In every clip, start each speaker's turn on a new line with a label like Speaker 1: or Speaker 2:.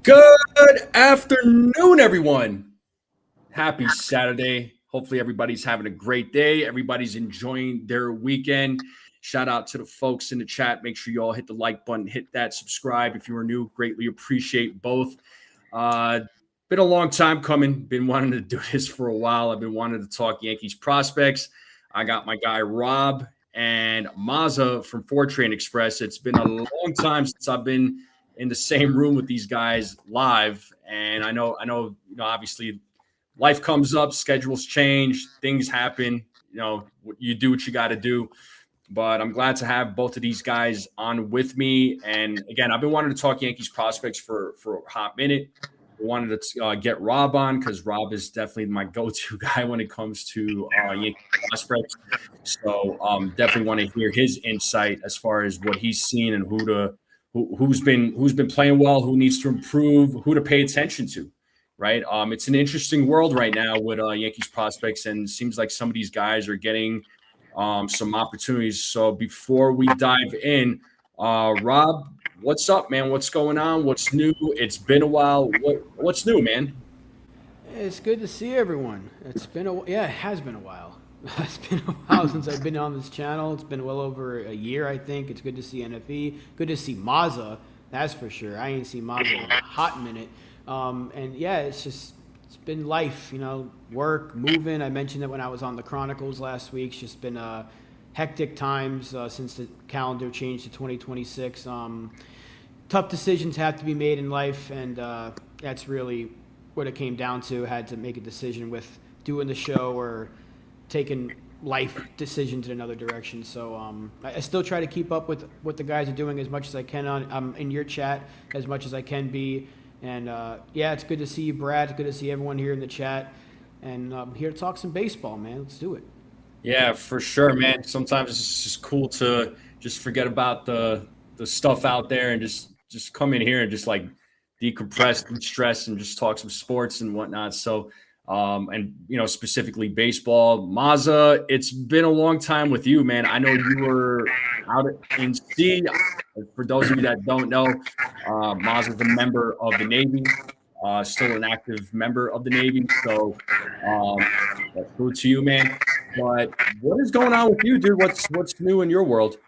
Speaker 1: Good afternoon, everyone. Happy Saturday. Hopefully, everybody's having a great day. Everybody's enjoying their weekend. Shout out to the folks in the chat. Make sure you all hit the like button, hit that subscribe if you are new. Greatly appreciate both. Uh, Been a long time coming. Been wanting to do this for a while. I've been wanting to talk Yankees prospects. I got my guy Rob and Mazza from Fortrain Express. It's been a long time since I've been in the same room with these guys live, and I know, obviously, life comes up, schedules change, things happen. You do what you got to do. But I'm glad to have both of these guys on with me. And again, I've been wanting to talk Yankees prospects for a hot minute. I wanted to get Rob on because Rob is definitely my go-to guy when it comes to Yankee prospects. So definitely want to hear his insight as far as what he's seen and who's been playing well, who needs to improve, who to pay attention to. Right. It's an interesting world right now with Yankees prospects, and it seems like some of these guys are getting some opportunities. So before we dive in, Rob, what's up, man? What's going on? What's new? It's been a while. What's new, man?
Speaker 2: It's good to see everyone. It has been a while. It's been a while since I've been on this channel. It's been well over a year, I think. It's good to see NFE. Good to see Mazza, that's for sure. I ain't seen Mazza in a hot minute. And yeah, it's been life, work, moving. I mentioned it when I was on the Chronicles last week. It's just been hectic times since the calendar changed to 2026. Tough decisions have to be made in life, and that's really what it came down to. Had to make a decision with doing the show or taking life decisions in another direction. So I still try to keep up with what the guys are doing as much as I can. I'm in your chat as much as I can be. And yeah, it's good to see you, Brad. It's good to see everyone here in the chat. And I'm here to talk some baseball, man. Let's do it.
Speaker 1: Yeah, for sure, man. Sometimes it's just cool to just forget about the stuff out there and just come in here and just like decompress and stress and just talk some sports and whatnot. So and specifically baseball. Mazza, it's been a long time with you, man. I know you were out in sea. For those of you that don't know, Mazza's a member of the Navy, still an active member of the Navy. So that's cool to you, man. But what is going on with you, dude? What's new in your world?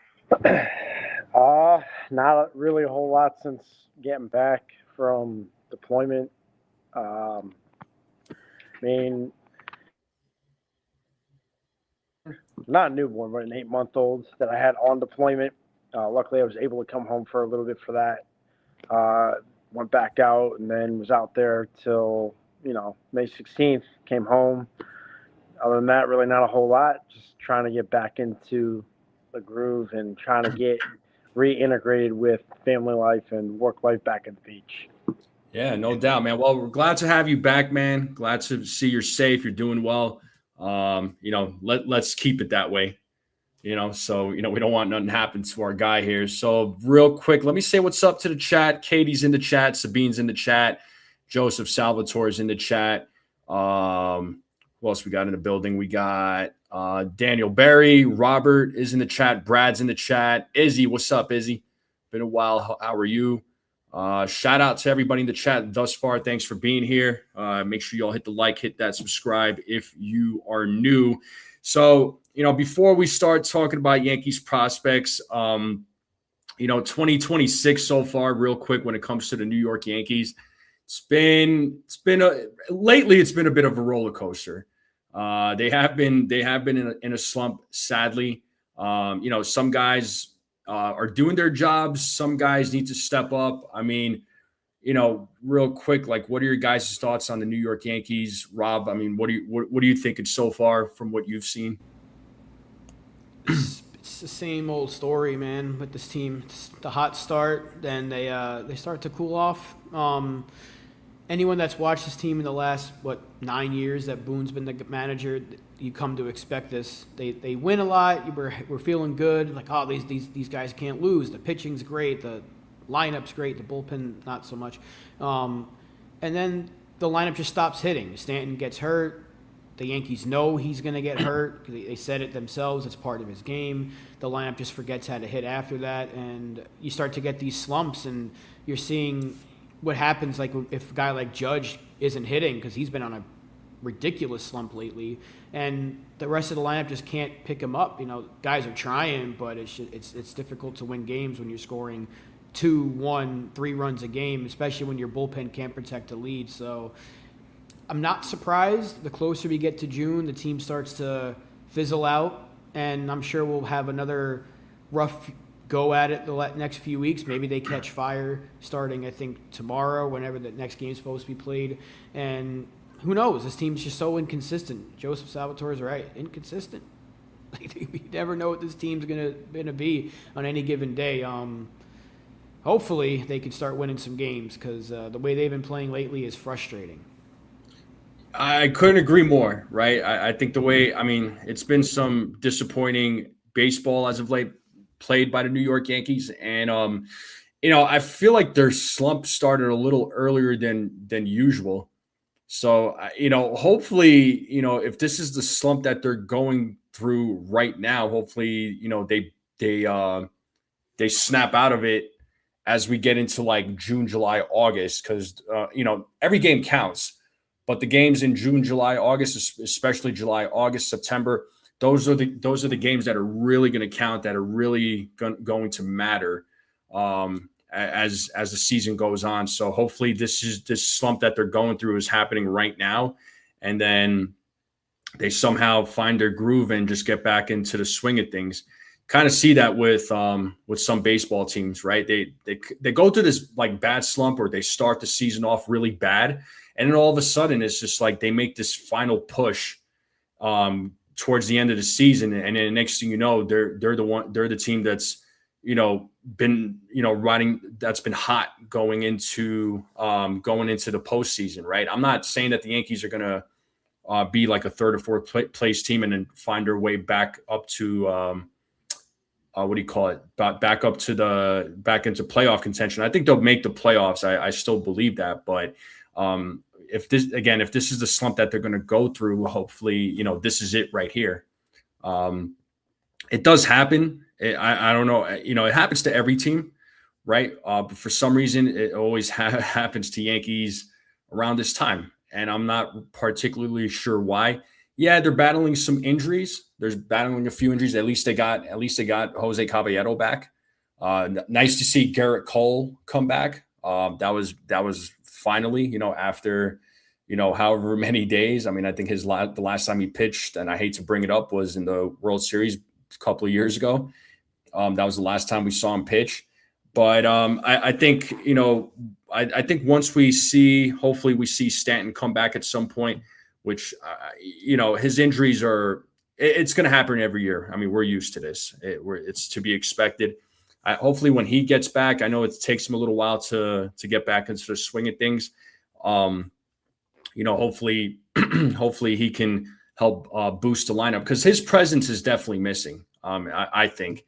Speaker 3: Not really a whole lot since getting back from deployment. Not a newborn, but an 8-month-old that I had on deployment. Luckily, I was able to come home for a little bit for that. Went back out and then was out there till, May 16th, came home. Other than that, really not a whole lot. Just trying to get back into the groove and trying to get reintegrated with family life and work life back at the beach.
Speaker 1: Yeah, no doubt, man. Well, we're glad to have you back, man. Glad to see you're safe. You're doing well. Let's keep it that way. So we don't want nothing to happen to our guy here. So real quick, let me say what's up to the chat. Katie's in the chat. Sabine's in the chat. Joseph Salvatore's in the chat. Who else we got in the building? We got Daniel Barry. Robert is in the chat. Brad's in the chat. Izzy, what's up, Izzy? Been a while. How are you? Shout out to everybody in the chat thus far. Thanks for being here. Make sure you all hit the like, hit that subscribe if you are new. So, before we start talking about Yankees prospects, 2026 so far, real quick, when it comes to the New York Yankees, lately it's been a bit of a roller coaster. They have been in a slump, sadly. Some guys are doing their jobs. Some guys need to step up. I mean, real quick, like, what are your guys' thoughts on the New York Yankees, Rob? I mean, what are you thinking so far from what you've seen?
Speaker 2: It's the same old story, man, with this team. It's the hot start, then they start to cool off. Anyone that's watched this team in the last 9 years that Boone's been the manager, you come to expect this. They win a lot. We're feeling good. Like, oh, these guys can't lose. The pitching's great. The lineup's great. The bullpen not so much. And then the lineup just stops hitting. Stanton gets hurt. The Yankees know he's going to get hurt. They said it themselves. It's part of his game. The lineup just forgets how to hit after that, and you start to get these slumps, and you're seeing what happens like if a guy like Judge isn't hitting because he's been on a ridiculous slump lately, and the rest of the lineup just can't pick him up. Guys are trying, but it's difficult to win games when you're scoring 2, 1, 3 runs a game, especially when your bullpen can't protect a lead. So I'm not surprised. The closer we get to June, the team starts to fizzle out, and I'm sure we'll have another rough go at it the next few weeks. Maybe they catch fire starting, I think, tomorrow, whenever the next game's supposed to be played. And who knows? This team's just so inconsistent. Joseph Salvatore's right. Inconsistent. You never know what this team's gonna be on any given day. Hopefully they can start winning some games because the way they've been playing lately is frustrating.
Speaker 1: I couldn't agree more, right? I think it's been some disappointing baseball as of late played by the New York Yankees. And, I feel like their slump started a little earlier than usual. So, hopefully, if this is the slump that they're going through right now, hopefully, they snap out of it as we get into like June, July, August, because, every game counts. But the games in June, July, August, especially July, August, September, those are the games that are really going to count, that are really going to matter as the season goes on. So hopefully this slump that they're going through is happening right now, and then they somehow find their groove and just get back into the swing of things. Kind of see that with some baseball teams, right? They go through this like bad slump, or they start the season off really bad. And then all of a sudden, it's just like they make this final push towards the end of the season, and then the next thing you know, they're the team that's been riding, that's been hot going into the postseason, right? I'm not saying that the Yankees are gonna be like a third or fourth place team and then find their way back up to back into playoff contention. I think they'll make the playoffs. I still believe that, but if this is the slump that they're going to go through, hopefully, this is it right here. It does happen. I don't know. It happens to every team, right? But for some reason, it always happens to Yankees around this time, and I'm not particularly sure why. Yeah, they're battling some injuries. They're battling a few injuries. At least they got Jose Caballero back. Nice to see Garrett Cole come back. That was finally, after, however many days. I mean, I think the last time he pitched, and I hate to bring it up, was in the World Series a couple of years ago. That was the last time we saw him pitch. But I think, I think once hopefully we see Stanton come back at some point, which, his injuries it's going to happen every year. I mean, we're used to this. It's to be expected. Hopefully when he gets back, I know it takes him a little while to get back into the swing of things. Hopefully he can help boost the lineup, because his presence is definitely missing, I think.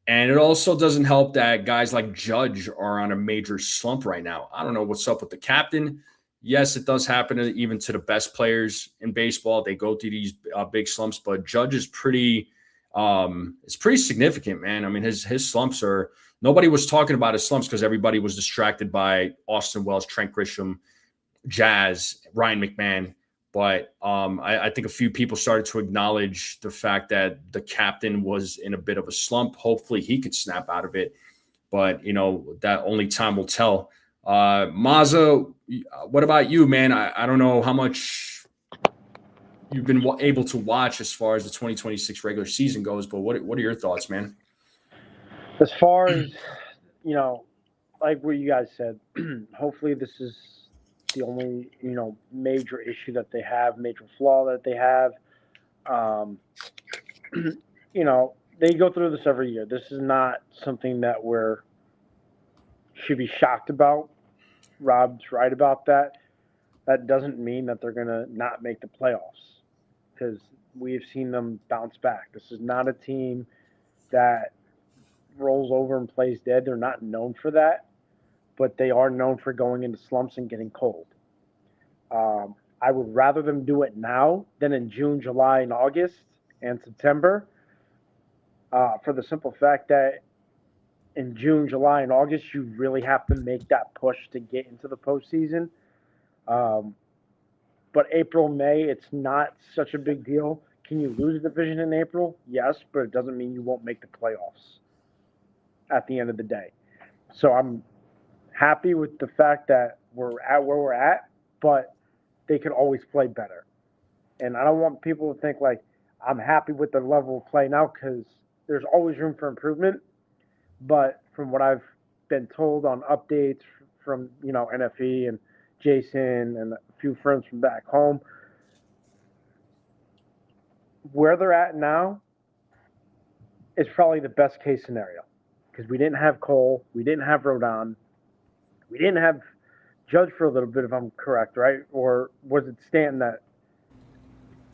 Speaker 1: And it also doesn't help that guys like Judge are on a major slump right now. I don't know what's up with the captain. Yes, it does happen even to the best players in baseball. They go through these big slumps, but Judge is it's pretty significant, man. I mean, his slumps nobody was talking about his slumps because everybody was distracted by Austin Wells, Trent Grisham, Jazz, Ryan McMahon. But I think a few people started to acknowledge the fact that the captain was in a bit of a slump. Hopefully he could snap out of it. But, that only time will tell. Mazza, what about you, man? I don't know how much you've been able to watch as far as the 2026 regular season goes, but what are your thoughts, man?
Speaker 3: As far as, like what you guys said, hopefully this is the only, major issue that they have, major flaw that they have. They go through this every year. This is not something that should be shocked about. Rob's right about that. That doesn't mean that they're going to not make the playoffs, because we've seen them bounce back. This is not a team that rolls over and plays dead. They're not known for that, but they are known for going into slumps and getting cold. I would rather them do it now than in June, July, and August and September, for the simple fact that in June, July, and August, you really have to make that push to get into the postseason. But April, May, it's not such a big deal. Can you lose a division in April? Yes, but it doesn't mean you won't make the playoffs at the end of the day. So I'm happy with the fact that we're at where we're at, but they could always play better. And I don't want people to think like I'm happy with the level of play now because there's always room for improvement. But from what I've been told on updates from, NFE and Jason and a few friends from back home, where they're at now is probably the best case scenario because we didn't have Cole, we didn't have Rodon, we didn't have Judge for a little bit, if I'm correct, right? Or was it Stanton that?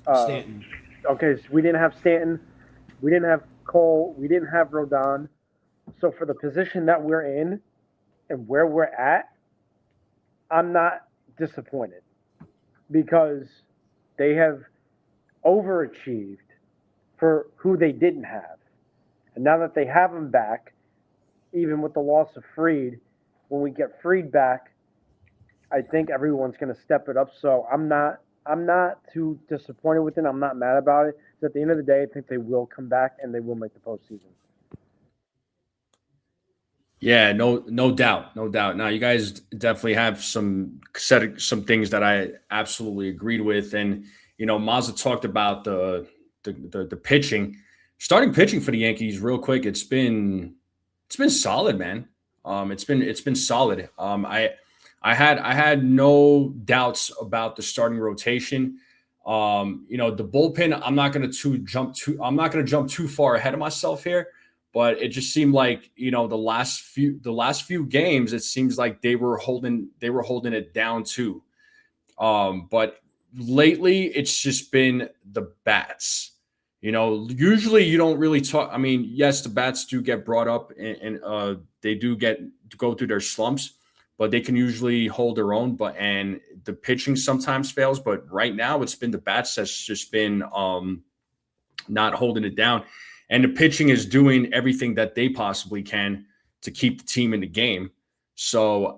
Speaker 2: Stanton.
Speaker 3: Okay, so we didn't have Stanton, we didn't have Cole, we didn't have Rodon. So for the position that we're in and where we're at, I'm not disappointed because they have overachieved for who they didn't have. And now that they have them back, even with the loss of Fried, when we get Fried back, I think everyone's going to step it up. So I'm not too disappointed with it. I'm not mad about it. But at the end of the day, I think they will come back and they will make the postseason.
Speaker 1: Yeah, no doubt. Now, you guys definitely have some things that I absolutely agreed with, and Mazza talked about the pitching, starting pitching for the Yankees. Real quick, it's been solid, man. It's been solid. I had no doubts about the starting rotation. The bullpen. I'm not going to jump too far ahead of myself here. But it just seemed like the last few games, it seems like they were holding it down too. But lately, it's just been the bats. Usually you don't really talk. I mean, yes, the bats do get brought up, and they do go through their slumps, but they can usually hold their own. And the pitching sometimes fails. But right now, it's been the bats that's just been not holding it down. And the pitching is doing everything that they possibly can to keep the team in the game. So,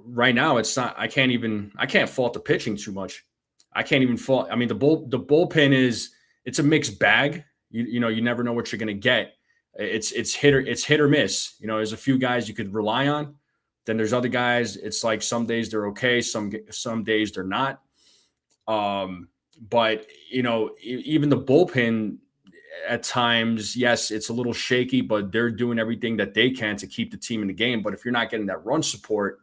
Speaker 1: right now it's not, I can't fault the pitching too much. I can't even fault. I mean, the bullpen it's a mixed bag. You never know what you're going to get. It's hit or miss. There's a few guys you could rely on. Then there's other guys. It's like some days they're okay. Some days they're not. But even the bullpen, at times, yes, it's a little shaky, but they're doing everything that they can to keep the team in the game. But if you're not getting that run support,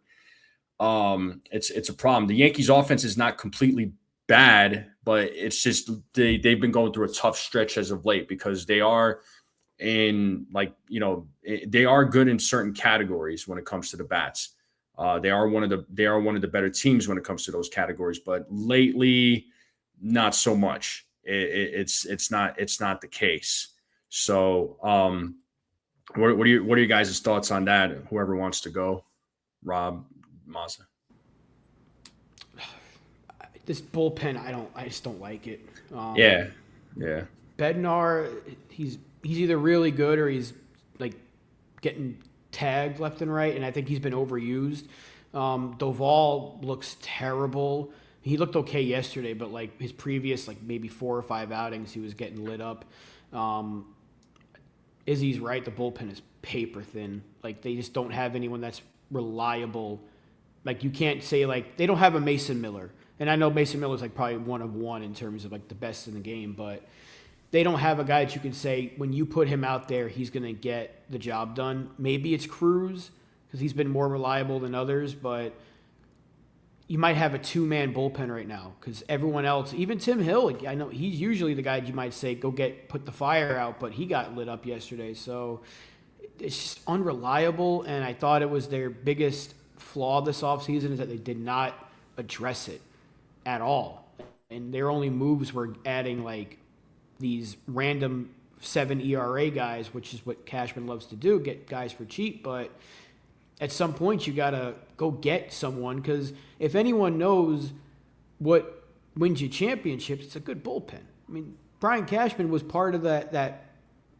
Speaker 1: it's a problem. The Yankees offense is not completely bad, but it's just they've been going through a tough stretch as of late because they are they are good in certain categories when it comes to the bats. They are one of the better teams when it comes to those categories, but lately, not so much. It's not the case. So, what are your guys' thoughts on that? Whoever wants to go, Rob, Mazza.
Speaker 2: This bullpen, I just don't like it.
Speaker 1: Yeah.
Speaker 2: Bednar, he's either really good or he's like getting tagged left and right, and I think he's been overused. Doval looks terrible. He looked okay yesterday, but like his previous maybe 4 or 5 outings, he was getting lit up. Izzy's right. The bullpen is paper thin. Like they just don't have anyone that's reliable. Like you can't say they don't have a Mason Miller. And I know Mason Miller's probably one of one in terms of the best in the game, but they don't have a guy that you can say when you put him out there, he's going to get the job done. Maybe it's Cruz because he's been more reliable than others, but you might have a 2-man bullpen right now because everyone else, even Tim Hill, I know he's usually the guy you might say put the fire out, but he got lit up yesterday. So it's just unreliable, and I thought it was their biggest flaw this offseason is that they did not address it at all. And their only moves were adding these random 7 ERA guys, which is what Cashman loves to do, get guys for cheap, but at some point you got to go get someone because if anyone knows what wins you championships, it's a good bullpen. I mean, Brian Cashman was part of that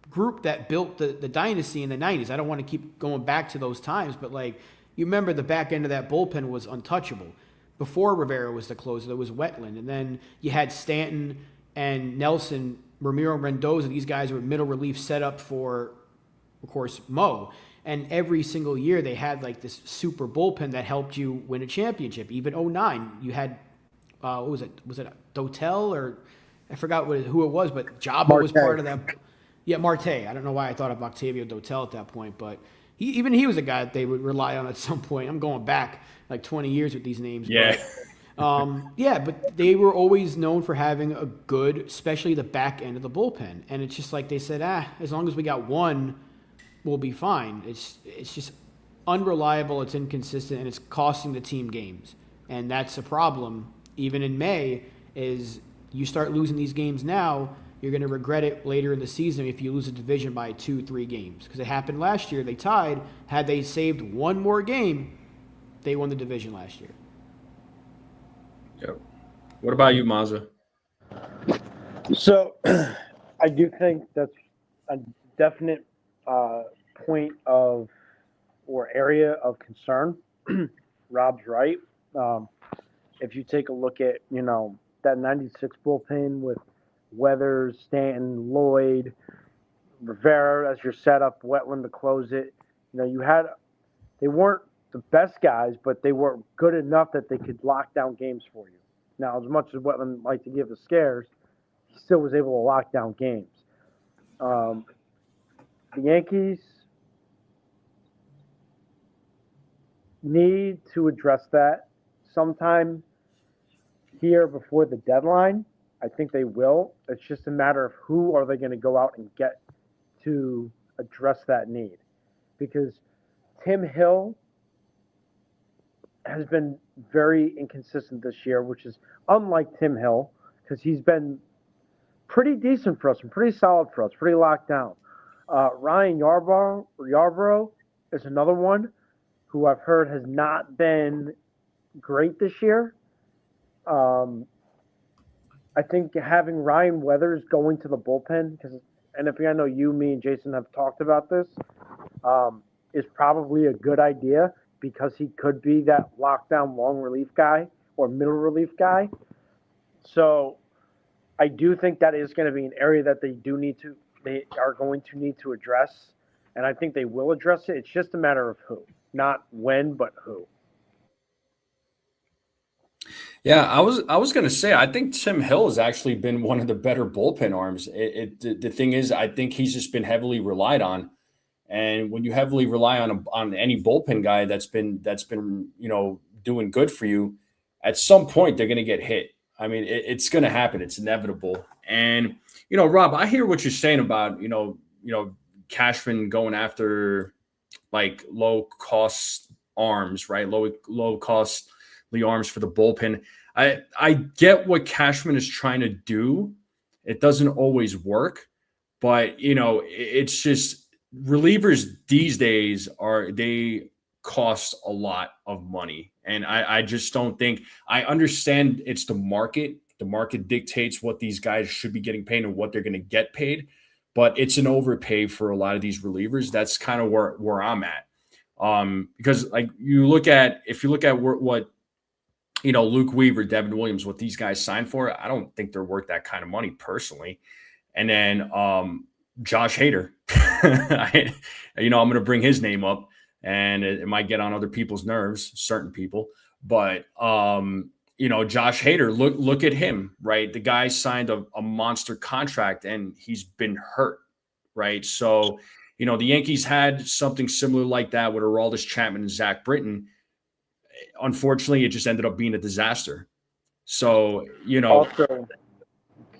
Speaker 2: group that built the dynasty in the 90s. I don't want to keep going back to those times, but like, you remember the back end of that bullpen was untouchable. Before Rivera was the closer, there was Wetland. And then you had Stanton and Nelson, Ramiro Mendoza. These guys were middle relief set up for, of course, Mo. And every single year they had like this super bullpen that helped you win a championship. Even 09, you had, what was it? Was it Dotel or I forgot who it was, but Joba was part of that. Yeah, Marte. I don't know why I thought of Octavio Dotel at that point, but he was a guy that they would rely on at some point. I'm going back like 20 years with these names.
Speaker 1: Yeah.
Speaker 2: But, but they were always known for having a good, especially the back end of the bullpen. And it's just like they said, as long as we got one, we'll be fine. It's just unreliable, it's inconsistent, and it's costing the team games. And that's a problem, even in May, is you start losing these games now, you're going to regret it later in the season if you lose a division by 2-3 games. Because it happened last year. They tied. Had they saved one more game, they won the division last year.
Speaker 1: Yep. What about you, Mazza?
Speaker 3: So I do think that's a definite point of or area of concern. Rob's right. If you take a look at, that 96 bullpen with Weathers, Stanton, Lloyd, Rivera as your setup, Wetland to close it. They weren't the best guys, but they were good enough that they could lock down games for you. Now, as much as Wetland liked to give the scares, he still was able to lock down games. The Yankees need to address that sometime here before the deadline. I think they will. It's just a matter of who are they going to go out and get to address that need. Because Tim Hill has been very inconsistent this year, which is unlike Tim Hill, because he's been pretty decent for us and pretty solid for us, pretty locked down. Ryan Yarbrough is another one who I've heard has not been great this year. I think having Ryan Weathers going to the bullpen, I know you, me, and Jason have talked about this, is probably a good idea because he could be that lockdown long relief guy or middle relief guy. So I do think that is going to be an area that they are going to need to address, and I think they will address it. It's just a matter of who, not when, but who.
Speaker 1: Yeah, I was going to say, I think Tim Hill has actually been one of the better bullpen arms. The thing is, I think he's just been heavily relied on. And when you heavily rely on any bullpen guy that's been doing good for you, at some point they're going to get hit. I mean, it's going to happen. It's inevitable. And, Rob, I hear what you're saying about, Cashman going after like low cost arms, right? Low cost arms for the bullpen. I get what Cashman is trying to do. It doesn't always work, but it's just relievers these days they cost a lot of money. And I just don't think I understand it's the market. The market dictates what these guys should be getting paid and what they're going to get paid, but it's an overpay for a lot of these relievers. That's kind of where I'm at. Because like if you look at what Luke Weaver, Devin Williams, what these guys signed for, I don't think they're worth that kind of money personally. And then Josh Hader, I'm going to bring his name up, and it might get on other people's nerves, certain people. But Josh Hader, look at him, right? The guy signed a monster contract, and he's been hurt, right? So the Yankees had something similar like that with Aroldis Chapman and Zach Britton. Unfortunately, it just ended up being a disaster. So,
Speaker 3: Also,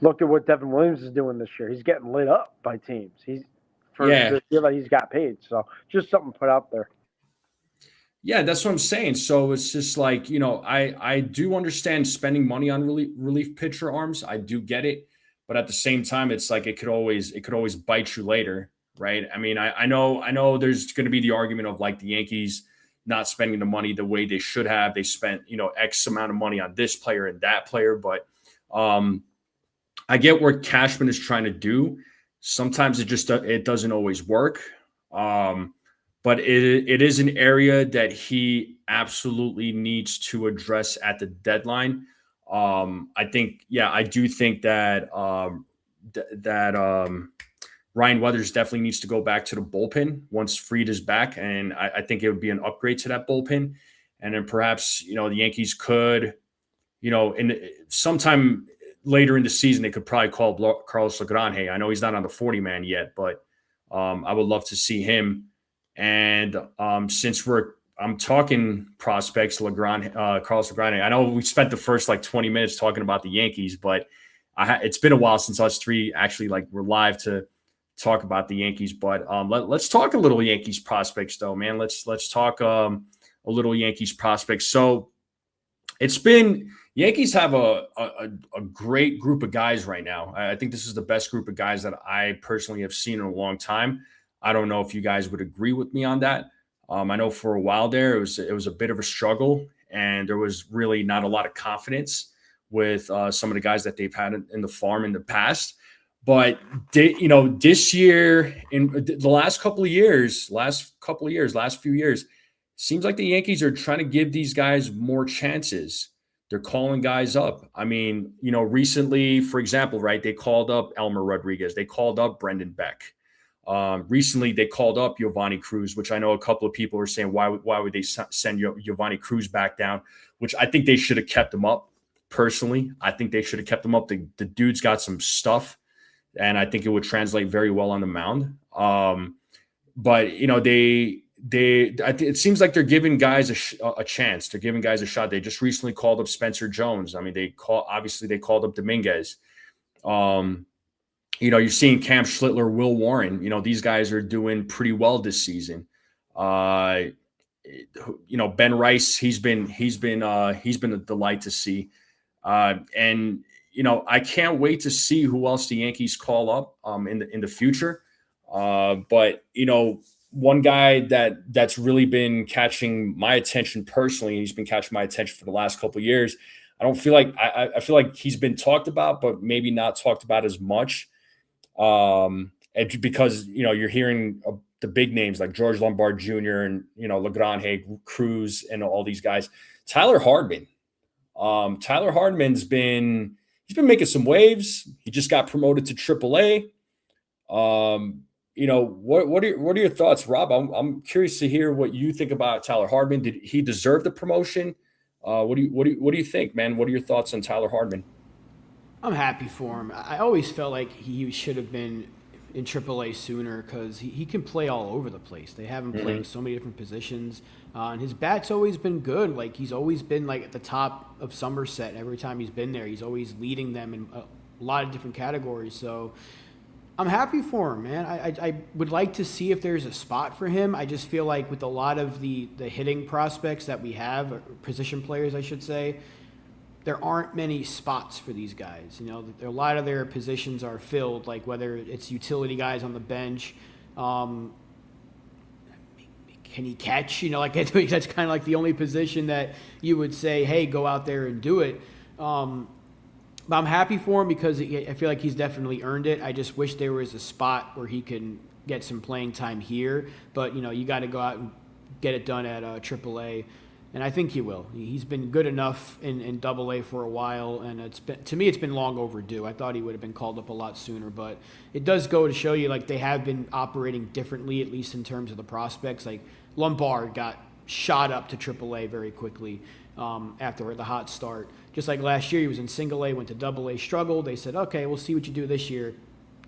Speaker 3: look at what Devin Williams is doing this year. He's getting lit up by teams. The deal that he's got paid. So just something put out there.
Speaker 1: Yeah, that's what I'm saying. So it's just like, I do understand spending money on relief pitcher arms. I do get it. But at the same time, it's like it could always bite you later, right? I mean, I know there's going to be the argument of like the Yankees not spending the money the way they should have. They spent, X amount of money on this player and that player. But I get what Cashman is trying to do. Sometimes it doesn't always work. But it is an area that he absolutely needs to address at the deadline. I think, yeah, I do think that Ryan Weathers definitely needs to go back to the bullpen once Fried is back, and I think it would be an upgrade to that bullpen. And then perhaps the Yankees could, in sometime later in the season, they could probably call Carlos Lagrange. I know he's not on the 40-man yet, but I would love to see him. And since I'm talking prospects, Carlos Lagrange. I know we spent the first 20 minutes talking about the Yankees, but it's been a while since us three actually were live to talk about the Yankees. But let's talk a little Yankees prospects, though, man. Let's talk a little Yankees prospects. So it's been Yankees have a great group of guys right now. I think this is the best group of guys that I personally have seen in a long time. I don't know if you guys would agree with me on that. I know for a while there it was a bit of a struggle, and there was really not a lot of confidence with some of the guys that they've had in the farm in the past. But this year, in the last few years, seems like the Yankees are trying to give these guys more chances. They're calling guys up. I mean, recently, for example, right, they called up Elmer Rodriguez. They called up Brendan Beck. Recently, they called up Giovanni Cruz, which I know a couple of people are saying, why would they send Giovanni Cruz back down? Which I think they should have kept him up. Personally, I think they should have kept him up. The dude's got some stuff, and I think it would translate very well on the mound. But it seems like they're giving guys a chance. They're giving guys a shot. They just recently called up Spencer Jones. I mean, they called up Dominguez. You're seeing Cam Schlittler, Will Warren. These guys are doing pretty well this season. Ben Rice, he's been a delight to see. And I can't wait to see who else the Yankees call up in the future. But one guy that's really been catching my attention personally, and he's been catching my attention for the last couple of years. I feel like he's been talked about, but maybe not talked about as much. Because you're hearing the big names like George Lombard Jr. and Lagrange, Cruz, and all these guys. Tyler Hardman. Tyler Hardman's been making some waves. He just got promoted to AAA. What are your thoughts, Rob? I'm curious to hear what you think about Tyler Hardman. Did he deserve the promotion? What do you think, man? What are your thoughts on Tyler Hardman?
Speaker 2: I'm happy for him. I always felt like he should have been in AAA sooner because he can play all over the place. They have him playing so many different positions. And his bat's always been good. He's always been at the top of Somerset. Every time he's been there, he's always leading them in a lot of different categories. So I'm happy for him, man. I would like to see if there's a spot for him. I just feel like with a lot of the hitting prospects that we have, or position players, I should say, there aren't many spots for these guys. A lot of their positions are filled, whether it's utility guys on the bench. Can he catch? That's kind of the only position that you would say, hey, go out there and do it. But I'm happy for him because I feel like he's definitely earned it. I just wish there was a spot where he can get some playing time here. But, you got to go out and get it done at AAA. And I think he will. He's been good enough in AA for a while, and it's been long overdue. I thought he would have been called up a lot sooner, but it does go to show you they have been operating differently, at least in terms of the prospects. Lombard got shot up to AAA very quickly after the hot start. Just like last year, he was in Single A, went to AA, struggled. They said, okay, we'll see what you do this year.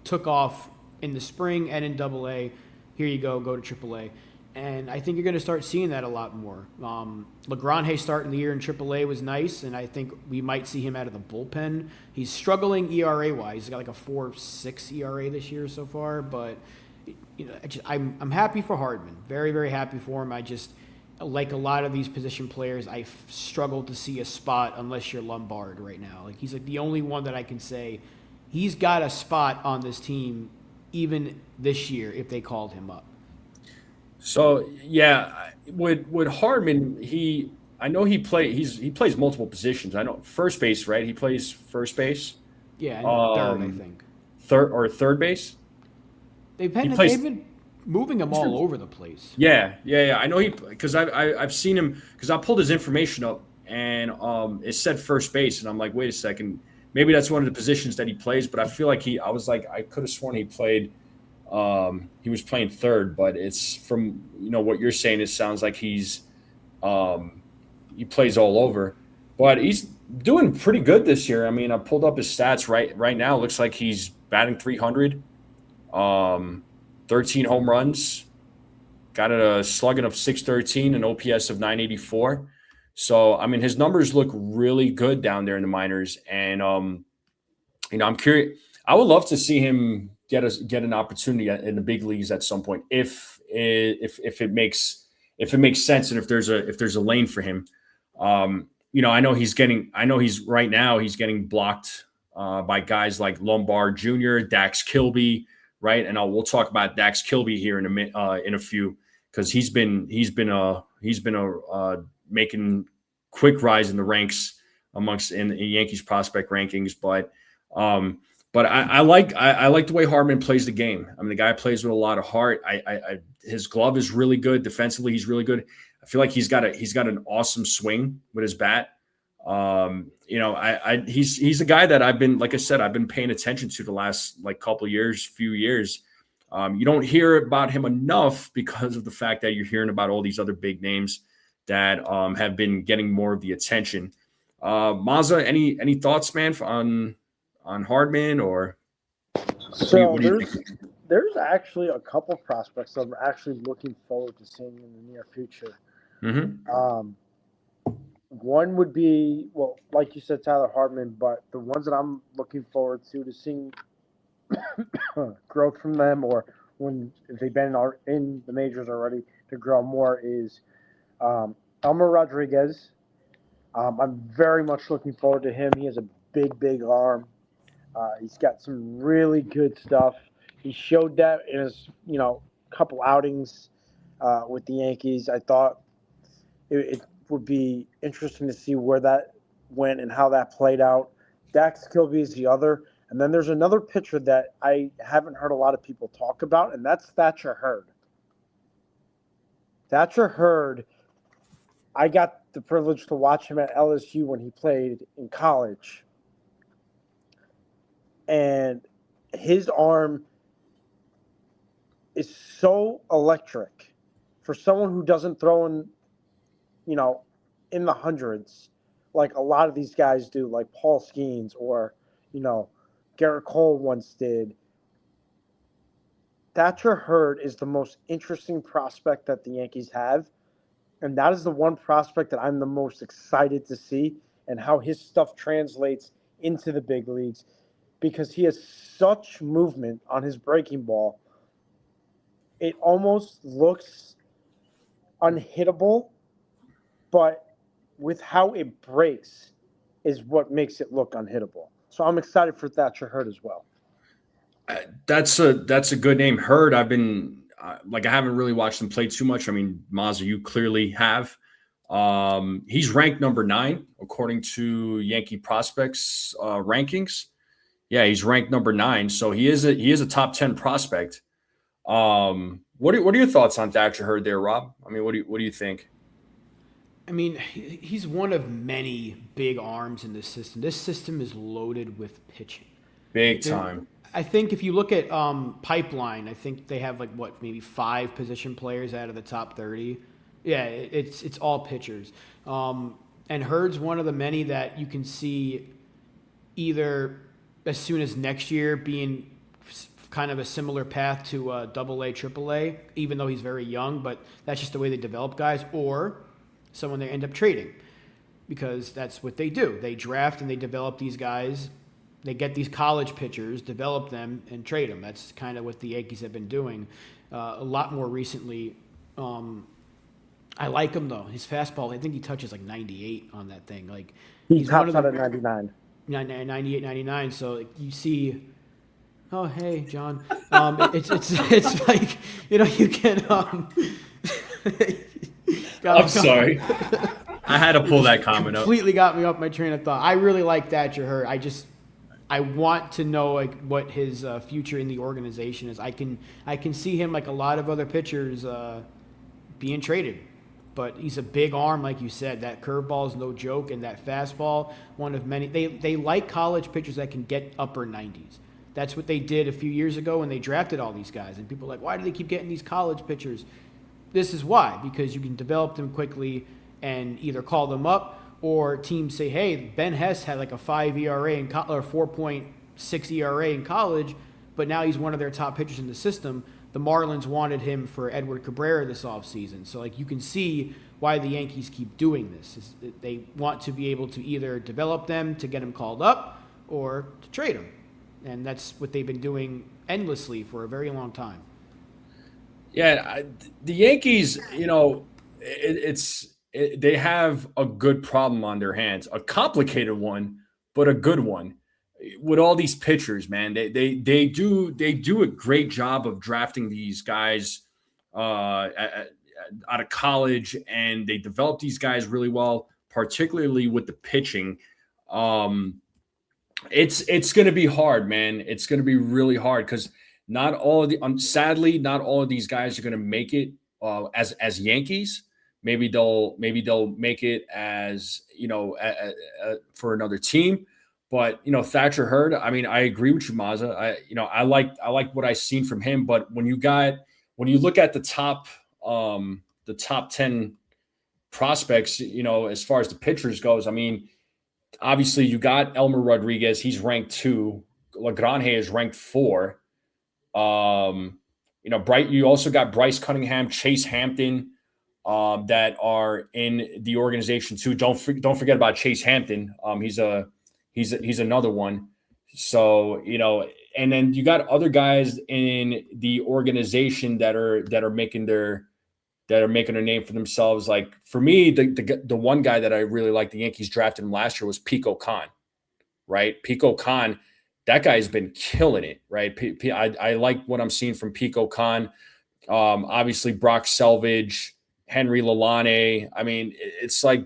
Speaker 2: Took off in the spring and in AA. Here you go to AAA. And I think you're going to start seeing that a lot more. Lagrange starting the year in AAA was nice, and I think we might see him out of the bullpen. He's struggling ERA-wise. He's got a 4.6 ERA this year so far, but I'm happy for Hardman. Very, very happy for him. I just, like a lot of these position players, I struggle to see a spot unless you're Lombard right now. He's the only one that I can say he's got a spot on this team even this year if they called him up.
Speaker 1: So yeah, with Hardman, I know he plays multiple positions. I know first base, right? He plays first base.
Speaker 2: Yeah, and third, I think.
Speaker 1: Third base.
Speaker 2: They've been moving him all over the place.
Speaker 1: Yeah. I know because I've seen him because I pulled his information up and it said first base and I'm like, wait a second, maybe that's one of the positions that he plays, but I feel like I could have sworn he played. He was playing third, but it's from what you're saying. It sounds like he plays all over, but he's doing pretty good this year. I mean, I pulled up his stats right now. It looks like he's batting 300, 13 home runs, got a slugging of 613, an OPS of 984. So, I mean, his numbers look really good down there in the minors, and I'm curious. I would love to see him get an opportunity in the big leagues at some point if it makes sense and if there's a lane for him. I know right now he's getting blocked by guys like Lombard Jr., Dax Kilby, right? And we'll talk about Dax Kilby here in a few because he's been making quick rise in the ranks in the Yankees prospect rankings, but I like the way Hartman plays the game. I mean, the guy plays with a lot of heart. His glove is really good. Defensively, he's really good. I feel like he's got an awesome swing with his bat. He's a guy that I've been paying attention to the last few years. You don't hear about him enough because of the fact that you're hearing about all these other big names that have been getting more of the attention. Mazza, any thoughts, man, on Hardman or?
Speaker 3: So there's actually a couple prospects that I'm actually looking forward to seeing in the near future.
Speaker 1: Mm-hmm.
Speaker 3: One would be, well, like you said, Tyler Hardman, but the ones that I'm looking forward to seeing growth from them, or if they've been in the majors already, to grow more is Elmer Rodriguez. I'm very much looking forward to him. He has a big arm. He's got some really good stuff. He showed that in his, couple outings with the Yankees. I thought it would be interesting to see where that went and how that played out. Dax Kilby is the other. And then there's another pitcher that I haven't heard a lot of people talk about, and that's Thatcher Hurd. Thatcher Hurd, I got the privilege to watch him at LSU when he played in college. And his arm is so electric for someone who doesn't throw in the hundreds like a lot of these guys do, like Paul Skeens or, Garrett Cole once did. Thatcher Hurd is the most interesting prospect that the Yankees have. And that is the one prospect that I'm the most excited to see and how his stuff translates into the big leagues, because he has such movement on his breaking ball. It almost looks unhittable, but with how it breaks is what makes it look unhittable. So I'm excited for Thatcher Hurd as well.
Speaker 1: That's a good name, Hurd. I've been I haven't really watched him play too much. I mean, Mazza, you clearly have. He's ranked number 9 according to Yankee prospects rankings. Yeah, he's ranked number 9, so he is a top 10 prospect. What are your thoughts on Thatcher Hurd there, Rob? I mean, what do you think?
Speaker 2: I mean, he's one of many big arms in this system. This system is loaded with pitching.
Speaker 1: Big time.
Speaker 2: I think if you look at Pipeline, I think they have maybe 5 position players out of the top 30. Yeah, it's all pitchers. And Hurd's one of the many that you can see either as soon as next year being kind of a similar path to AA, AAA, even though he's very young, but that's just the way they develop guys, or someone they end up trading, because that's what they do. They draft and they develop these guys. They get these college pitchers, develop them, and trade them. That's kind of what the Yankees have been doing a lot more recently. I like him, though. His fastball, I think he touches 98 on that thing.
Speaker 3: He tops out at 99.
Speaker 2: 98, 99. So you see, oh, hey, John. It's like, you can.
Speaker 1: I'm sorry. I had to pull that comment up.
Speaker 2: Completely got me off my train of thought. I really like Thatcher Hurd. I want to know like what his future in the organization is. I can see him like a lot of other pitchers being traded, but he's a big arm, like you said. That curveball is no joke, and that fastball, one of many. They like college pitchers that can get upper 90s. That's what they did a few years ago when they drafted all these guys. And people are like, why do they keep getting these college pitchers? This is why, because you can develop them quickly and either call them up, or teams say, hey, Ben Hess had like a 5 ERA or 4.6 ERA in college, but now he's one of their top pitchers in the system. The Marlins wanted him for Edward Cabrera this offseason. So like you can see why the Yankees keep doing this. They want to be able to either develop them to get them called up or to trade them. And that's what they've been doing endlessly for a very long time.
Speaker 1: Yeah, the Yankees, they have a good problem on their hands, a complicated one, but a good one. With all these pitchers, man, they do a great job of drafting these guys out of college, and they develop these guys really well, particularly with the pitching. It's going to be hard, man. It's going to be really hard because sadly, not all of these guys are going to make it as Yankees. Maybe they'll make it as for another team. But Thatcher Hurd, I mean, I agree with you, Mazza. I like what I've seen from him. But when you look at the top 10 prospects, as far as the pitchers goes, I mean, obviously you got Elmer Rodriguez. He's ranked 2. Lagrange is ranked 4. You also got Bryce Cunningham, Chase Hampton, that are in the organization too. Don't forget about Chase Hampton. He's another one. So, and then you got other guys in the organization that are making their name for themselves. Like for me, the one guy that I really like, the Yankees drafted him last year, was Pico Khan, right? Pico Khan, that guy's been killing it, right? I like what I'm seeing from Pico Khan. Obviously Brock Selvage, Henry Lalane. I mean, it's like,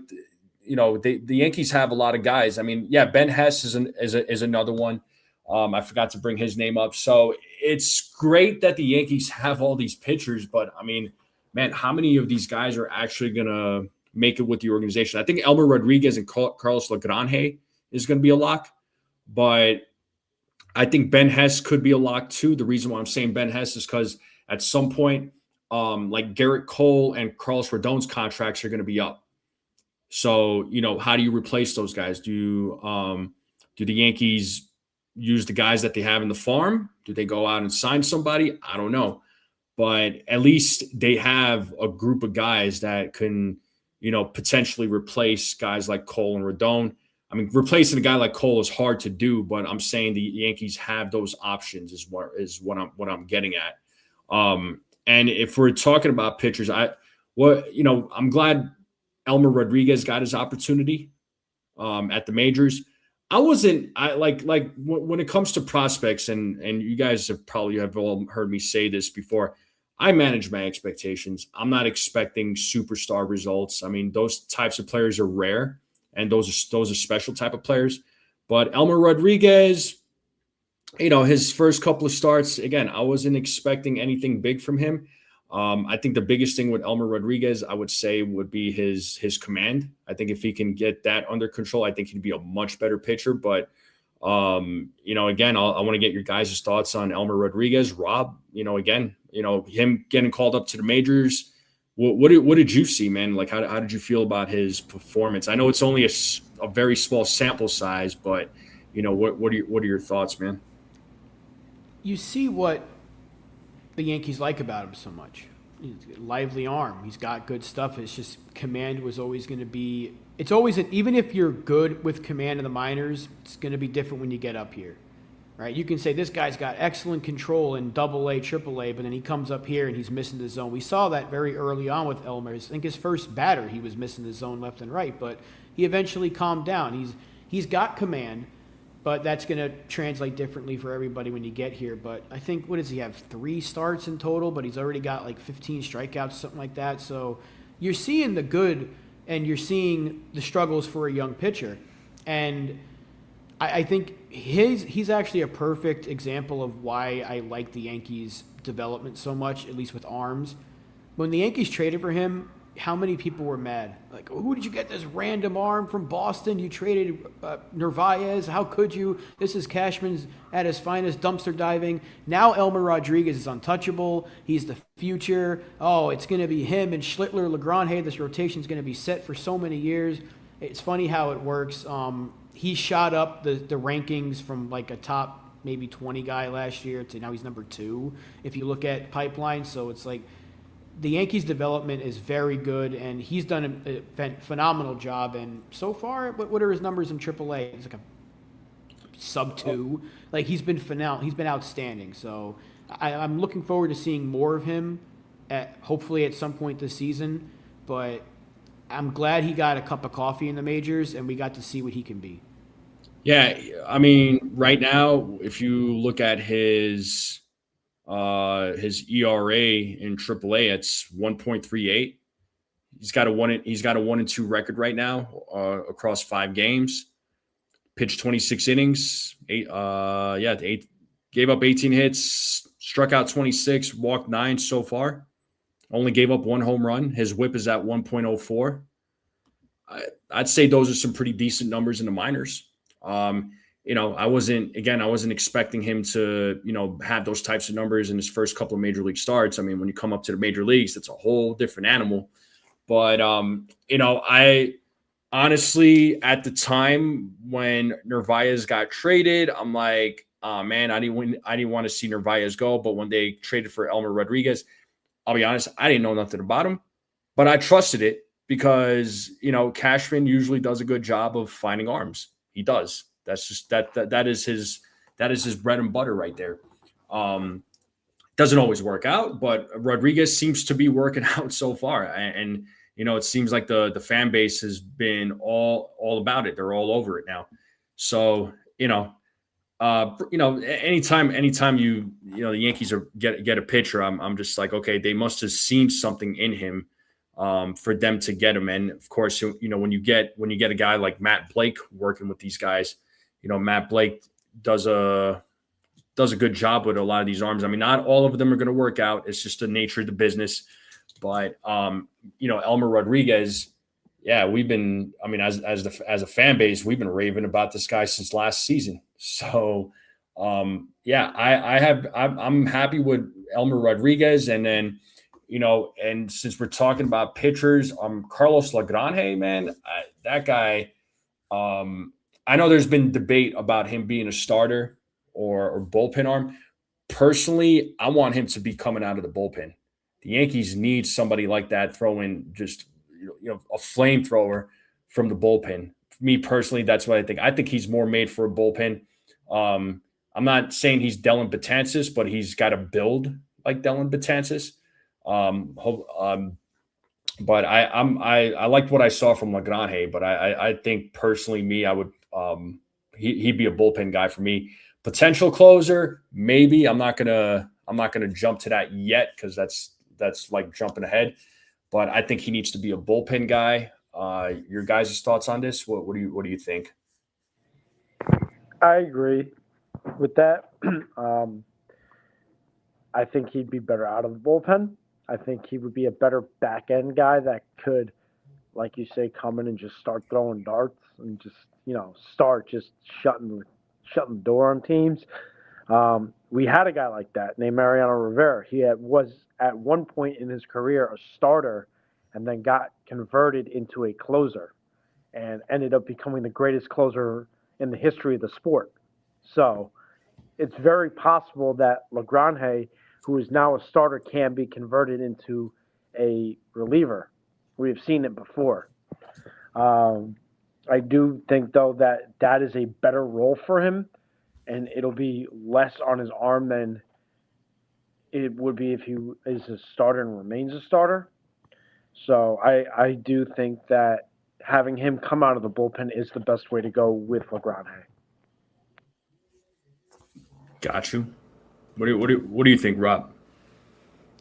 Speaker 1: the Yankees have a lot of guys. I mean, yeah, Ben Hess is another one. I forgot to bring his name up. So it's great that the Yankees have all these pitchers, but I mean, man, how many of these guys are actually going to make it with the organization? I think Elmer Rodriguez and Carlos Lagrange is going to be a lock, but I think Ben Hess could be a lock too. The reason why I'm saying Ben Hess is because at some point, like Garrett Cole and Carlos Rodon's contracts are going to be up. So, how do you replace those guys? Do the Yankees use the guys that they have in the farm? Do they go out and sign somebody? I don't know. But at least they have a group of guys that can, potentially replace guys like Cole and Rodon. I mean, replacing a guy like Cole is hard to do, but I'm saying the Yankees have those options is what I'm getting at. And if we're talking about pitchers, I'm glad Elmer Rodriguez got his opportunity at the majors. When it comes to prospects, and you guys have all heard me say this before, I manage my expectations. I'm not expecting superstar results. I mean, those types of players are rare, and those are special type of players. But Elmer Rodriguez, his first couple of starts, again, I wasn't expecting anything big from him. I think the biggest thing with Elmer Rodriguez, I would say, would be his command. I think if he can get that under control, I think he'd be a much better pitcher. But, again, I want to get your guys' thoughts on Elmer Rodriguez. Rob, him getting called up to the majors. What did you see, man? Like, how did you feel about his performance? I know it's only a very small sample size, but, what are your thoughts, man?
Speaker 2: You see what the Yankees like about him so much. He's got a lively arm. He's got good stuff. It's just command was always going to be – it's always – even if you're good with command in the minors, it's going to be different when you get up here, right? You can say this guy's got excellent control in AA, AAA, but then he comes up here and he's missing the zone. We saw that very early on with Elmer. I think his first batter, he was missing the zone left and right, but he eventually calmed down. He's got command. But that's going to translate differently for everybody when you get here. But I think, what does he have, 3 starts in total? But he's already got like 15 strikeouts, something like that. So you're seeing the good and you're seeing the struggles for a young pitcher. And I think he's actually a perfect example of why I like the Yankees' development so much, at least with arms. When the Yankees traded for him, how many people were mad? Like, who did you get this random arm from Boston? You traded Narvaez. How could you? This is Cashman's at his finest, dumpster diving. Now Elmer Rodriguez is untouchable. He's the future. Oh, it's going to be him and Schlittler, LeGrand. This rotation's going to be set for so many years. It's funny how it works. He shot up the rankings from like a top maybe 20 guy last year to now he's number 2 if you look at pipeline. So it's like the Yankees' development is very good, and he's done a phenomenal job. And so far, what are his numbers in AAA? It's like a sub-2. Like, he's been phenomenal. He's been outstanding. So I'm looking forward to seeing more of him, hopefully at some point this season. But I'm glad he got a cup of coffee in the majors, and we got to see what he can be.
Speaker 1: Yeah, I mean, right now, if you look at his ERA in AAA, it's 1.38. He's got a 1-2 record right now across 5 games. Pitched 26 innings. Gave up 18 hits, struck out 26, walked 9 so far. Only gave up 1 home run. His WHIP is at 1.04. I'd say those are some pretty decent numbers in the minors. I wasn't expecting him to, have those types of numbers in his first couple of major league starts. I mean, when you come up to the major leagues, it's a whole different animal. But, I honestly, at the time when Narvaez got traded, I'm like, oh man, I didn't want to see Narvaez go. But when they traded for Elmer Rodriguez, I'll be honest, I didn't know nothing about him, but I trusted it because, Cashman usually does a good job of finding arms. He does. That's just that is his bread and butter right there. Doesn't always work out, but Rodriguez seems to be working out so far. And it seems like the fan base has been all about it. They're all over it now. So, anytime the Yankees get a pitcher, I'm just like, okay, they must have seen something in him for them to get him. And of course, when you get a guy like Matt Blake working with these guys, Matt Blake does a good job with a lot of these arms. I mean, not all of them are going to work out. It's just the nature of the business. But Elmer Rodriguez, yeah, as a fan base, we've been raving about this guy since last season. So I'm happy with Elmer Rodriguez. And then, and since we're talking about pitchers, Carlos LeGrand, man, that guy, I know there's been debate about him being a starter or bullpen arm. Personally, I want him to be coming out of the bullpen. The Yankees need somebody like that throwing just, a flamethrower from the bullpen. For me personally, that's what I think. I think he's more made for a bullpen. I'm not saying he's Dellin Betances, but he's got a build like Dellin Betances. But I liked what I saw from LeGrand, but I think personally, I would he'd be a bullpen guy for me. Potential closer, maybe. I'm not gonna jump to that yet because that's like jumping ahead. But I think he needs to be a bullpen guy. Your guys' thoughts on this? What do you think?
Speaker 3: I agree with that. I think he'd be better out of the bullpen. I think he would be a better back end guy that could, like you say, come in and just start throwing darts and just start just shutting the door on teams. We had a guy like that named Mariano Rivera. He was at one point in his career a starter and then got converted into a closer and ended up becoming the greatest closer in the history of the sport. So it's very possible that LeGrand, who is now a starter, can be converted into a reliever. We have seen it before. I do think, though, that is a better role for him, and it'll be less on his arm than it would be if he is a starter and remains a starter. So I do think that having him come out of the bullpen is the best way to go with LeGrand.
Speaker 1: Got you. What do you think, Rob?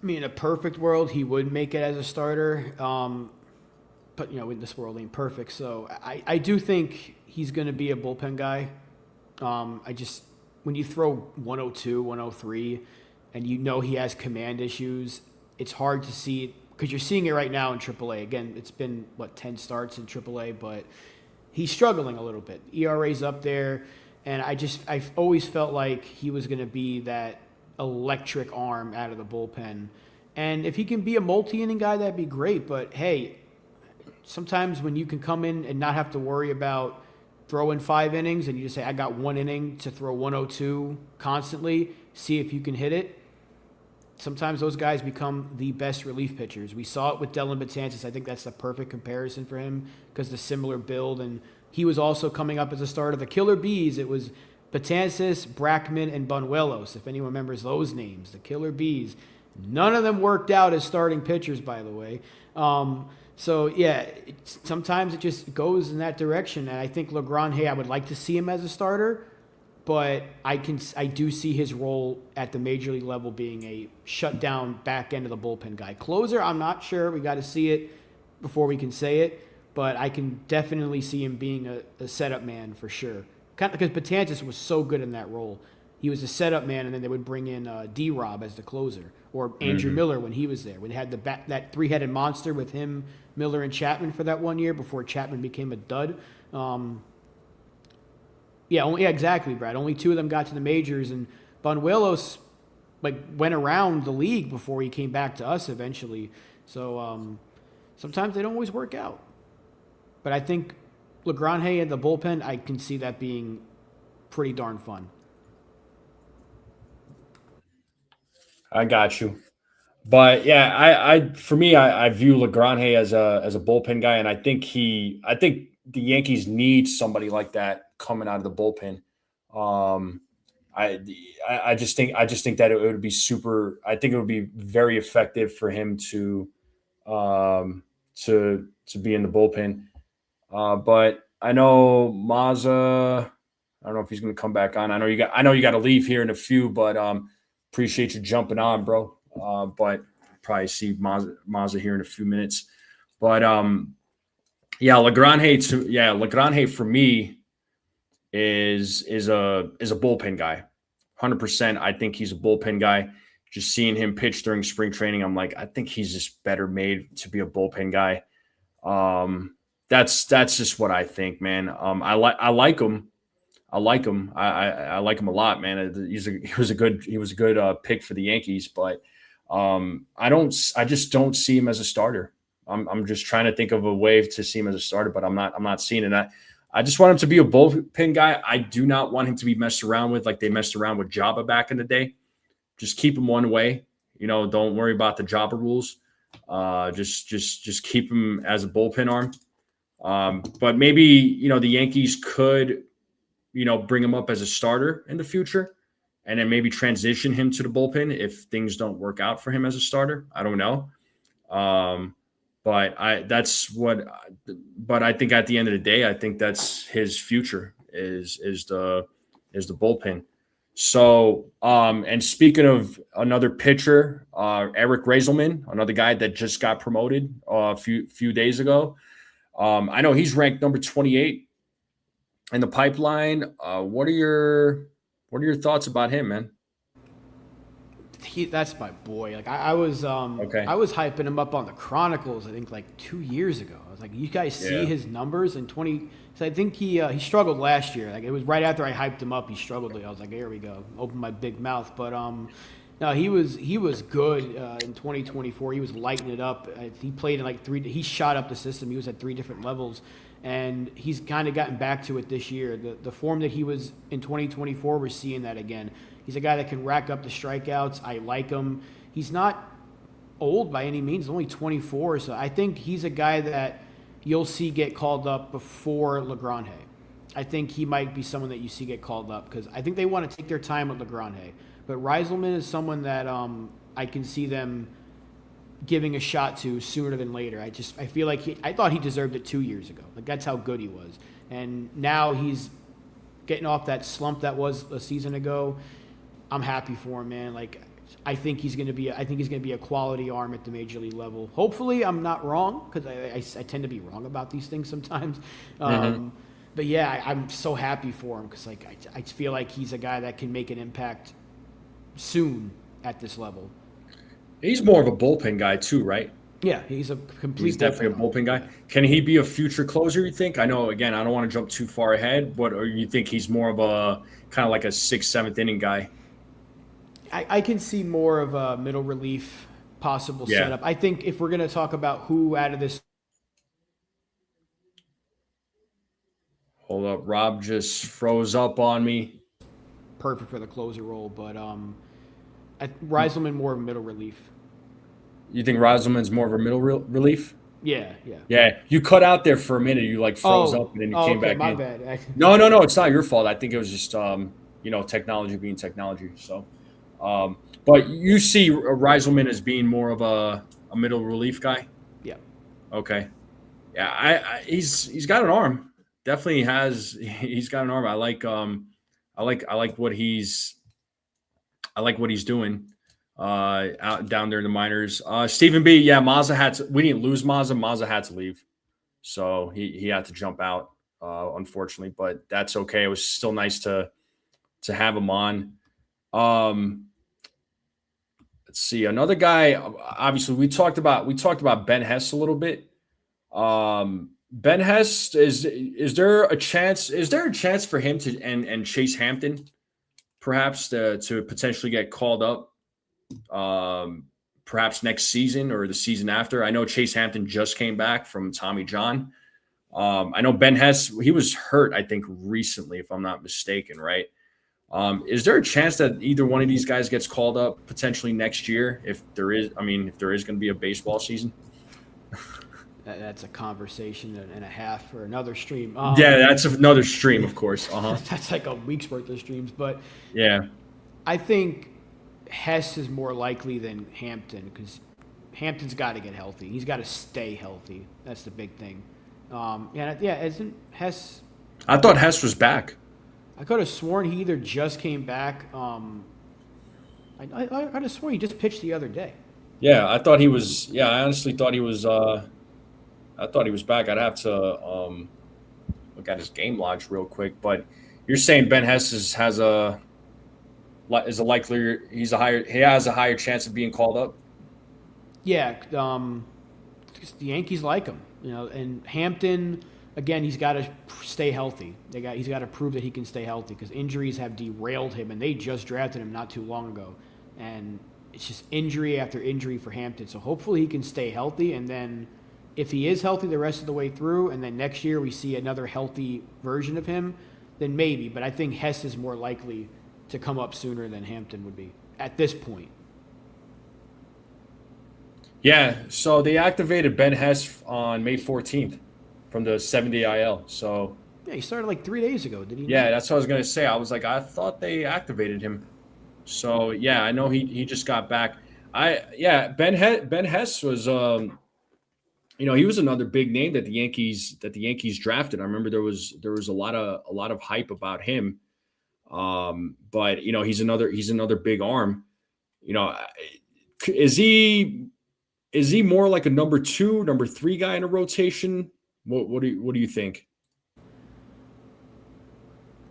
Speaker 2: I mean, in a perfect world, he would make it as a starter. But, in this world ain't perfect. So I do think he's going to be a bullpen guy. When you throw 102, 103, and you know he has command issues, it's hard to see because you're seeing it right now in AAA. Again, it's been 10 starts in AAA, but he's struggling a little bit. ERA's up there, and I've always felt like he was going to be that electric arm out of the bullpen. And if he can be a multi-inning guy, that'd be great. But hey, sometimes when you can come in and not have to worry about throwing 5 innings and you just say, I got 1 inning to throw 102 constantly, see if you can hit it. Sometimes those guys become the best relief pitchers. We saw it with Dellin Betances. I think that's the perfect comparison for him because the similar build. And he was also coming up as a starter. The Killer Bees, it was Betances, Brackman, and Banuelos, if anyone remembers those names. The Killer Bees. None of them worked out as starting pitchers, by the way. So, yeah, sometimes it just goes in that direction. And I think LeGrand, I would like to see him as a starter. But I do see his role at the major league level being a shutdown back end of the bullpen guy. Closer, I'm not sure. We got to see it before we can say it. But I can definitely see him being a setup man for sure. Because Betances was so good in that role. He was a setup man, and then they would bring in D-Rob as the closer. Or Andrew Miller when he was there. When they had that 3-headed monster with him, Miller, and Chapman for that 1 year before Chapman became a dud. Yeah, exactly, Brad. Only 2 of them got to the majors, and Banuelos went around the league before he came back to us eventually. So sometimes they don't always work out. But I think LeGrand and the bullpen, I can see that being pretty darn fun.
Speaker 1: I got you. But yeah, for me, I view LeGrand as a bullpen guy, and I think the Yankees need somebody like that coming out of the bullpen. I just think that it would be super. I think it would be very effective for him to be in the bullpen. But I know Mazza. I don't know if he's going to come back on. I know you got to leave here in a few, but appreciate you jumping on, bro. But probably see Mazza here in a few minutes. But LeGrand for me is a bullpen guy. 100%. I think he's a bullpen guy. Just seeing him pitch during spring training, I'm like, I think he's just better made to be a bullpen guy. That's just what I think, man. I like him. I like him a lot, man. He was a good pick for the Yankees, but I just don't see him as a starter. I'm just trying to think of a way to see him as a starter, but I'm not seeing it. I just want him to be a bullpen guy. I do not want him to be messed around with like they messed around with Joba back in the day. Just keep him one way. Don't worry about the Joba rules. Just keep him as a bullpen arm. But maybe, the Yankees could, bring him up as a starter in the future and then maybe transition him to the bullpen if things don't work out for him as a starter. I don't know. But I think at the end of the day, I think that's his future is the bullpen. So, and speaking of another pitcher, Eric Raiselman, another guy that just got promoted a few days ago. I know he's ranked number 28 in the pipeline. What are your thoughts about him, man?
Speaker 2: That's my boy. Like I was hyping him up on the Chronicles. I think like 2 years ago. I was like, you guys see his numbers in 20. So I think he struggled last year. Like it was right after I hyped him up, he struggled. I was like, here we go. Open my big mouth. But no, he was good in 2024. He was lighting it up. He played in like 3. He shot up the system. He was at 3 different levels, and he's kind of gotten back to it this year. The form that he was in 2024, we're seeing that again. He's a guy that can rack up the strikeouts. I like him. He's not old by any means. He's only 24, so I think he's a guy that you'll see get called up before LeGrand. I think he might be someone that you see get called up because I think they want to take their time with LeGrand. But Raiselman is someone that I can see them giving a shot to sooner than later. I feel like I thought he deserved it 2 years ago. Like that's how good he was, and now he's getting off that slump that was a season ago. I'm happy for him, man. Like I think he's going to be a quality arm at the major league level. Hopefully, I'm not wrong because I tend to be wrong about these things sometimes. But yeah, I'm so happy for him because like I feel like he's a guy that can make an impact soon at this level.
Speaker 1: He's more of a bullpen guy too, right?
Speaker 2: Yeah, he's a complete.
Speaker 1: He's definitely a bullpen guy. Can he be a future closer, you think? I know, again, I don't want to jump too far ahead, but or you think he's more of a kind of like a 6th, 7th inning guy?
Speaker 2: I can see more of a middle relief possible
Speaker 1: Yeah.
Speaker 2: setup. I think if we're going to talk about who out of this.
Speaker 1: Hold up. Rob just froze up on me.
Speaker 2: Perfect for the closer role, but Reiselman more of a middle relief.
Speaker 1: You think Roselman's more of a middle relief?
Speaker 2: Yeah.
Speaker 1: Yeah. You cut out there for a minute. You like froze up and then you came back
Speaker 2: my
Speaker 1: in.
Speaker 2: bad.
Speaker 1: No. It's not your fault. I think it was just technology being technology. So, but you see Reiselman as being more of a middle relief guy.
Speaker 2: Yeah.
Speaker 1: Okay. Yeah. He's got an arm. Definitely has. He's got an arm. I like what he's doing out down there in the minors. Stephen B. Yeah, Mazza had to. We didn't lose Mazza. Mazza had to leave, so he had to jump out, unfortunately. But that's okay. It was still nice to have him on. Let's see another guy. Obviously, we talked about Ben Hess a little bit. Ben Hess is there a chance? Is there a chance for him to and Chase Hampton, perhaps to potentially get called up? Perhaps next season or the season after. I know Chase Hampton just came back from Tommy John. I know Ben Hess, he was hurt, I think, recently, if I'm not mistaken, right? Is there a chance that either one of these guys gets called up potentially next year if there is going to be a baseball season?
Speaker 2: That's a conversation and a half for another stream.
Speaker 1: Yeah, that's another stream, of course.
Speaker 2: That's like a week's worth of streams. But
Speaker 1: yeah,
Speaker 2: I think Hess is more likely than Hampton because Hampton's got to get healthy. He's got to stay healthy. That's the big thing. Isn't Hess?
Speaker 1: I thought Hess was back.
Speaker 2: I could have sworn he either just came back. I could have sworn he just pitched the other day.
Speaker 1: Yeah, I thought he was. Yeah, I honestly thought he was. I thought he was back. I'd have to look at his game logs real quick. But you're saying Ben Hess he has a higher chance of being called up?
Speaker 2: Yeah, because the Yankees like him, and Hampton, again, he's got to stay healthy. He's got to prove that he can stay healthy because injuries have derailed him, and they just drafted him not too long ago, and it's just injury after injury for Hampton. So hopefully he can stay healthy, and then if he is healthy the rest of the way through, and then next year we see another healthy version of him, then maybe. But I think Hess is more likely to come up sooner than Hampton would be at this point.
Speaker 1: Yeah, so they activated Ben Hess on May 14th from the 7-day IL. So
Speaker 2: yeah, he started like 3 days ago, did he?
Speaker 1: Yeah, that's what I was gonna say. I was like, I thought they activated him. So yeah, I know he just got back. Ben Hess was he was another big name that the Yankees drafted. I remember there was a lot of hype about him. But he's another big arm. Is he more like a number 2, number 3 guy in a rotation? What do you think?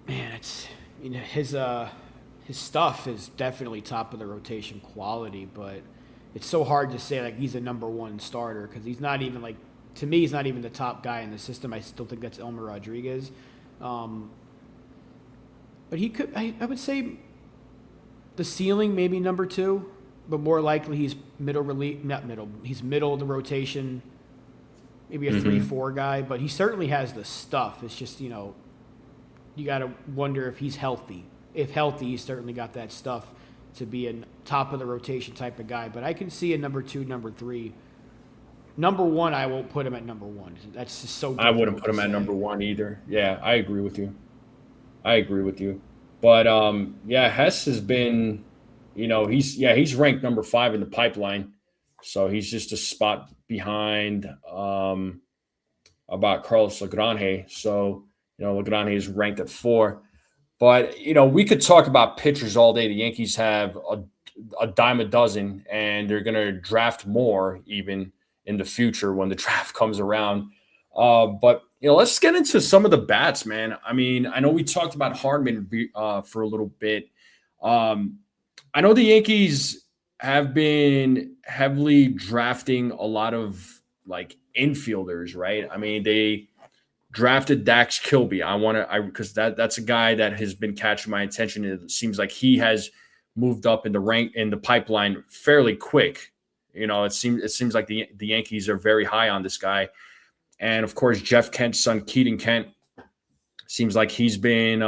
Speaker 2: Man, it's his stuff is definitely top of the rotation quality, but it's so hard to say like he's a number 1 starter because he's not even like, to me, he's not even the top guy in the system. I still think that's Elmer Rodriguez. But he could, I would say the ceiling maybe number 2, but more likely he's he's middle of the rotation, maybe a 3-4 guy, but he certainly has the stuff. It's just, you got to wonder if he's healthy. If healthy, he's certainly got that stuff to be a top of the rotation type of guy. But I can see a number 2, number 3. Number 1, I won't put him at number 1. That's just so difficult.
Speaker 1: I wouldn't put him at number 1 either. Yeah, I agree with you. But Hess has been, he's ranked number 5 in the pipeline. So he's just a spot behind about Carlos Lagrange. So, Lagrange is ranked at 4. But, we could talk about pitchers all day. The Yankees have a dime a dozen, and they're going to draft more even in the future when the draft comes around. But, let's get into some of the bats, man. I mean, I know we talked about Hardman for a little bit. I know the Yankees have been heavily drafting a lot of like infielders, right? I mean, they drafted Dax Kilby. Because that's a guy that has been catching my attention. It seems like he has moved up in the pipeline fairly quick. It seems like the Yankees are very high on this guy. And of course, Jeff Kent's son, Keaton Kent, seems like he's been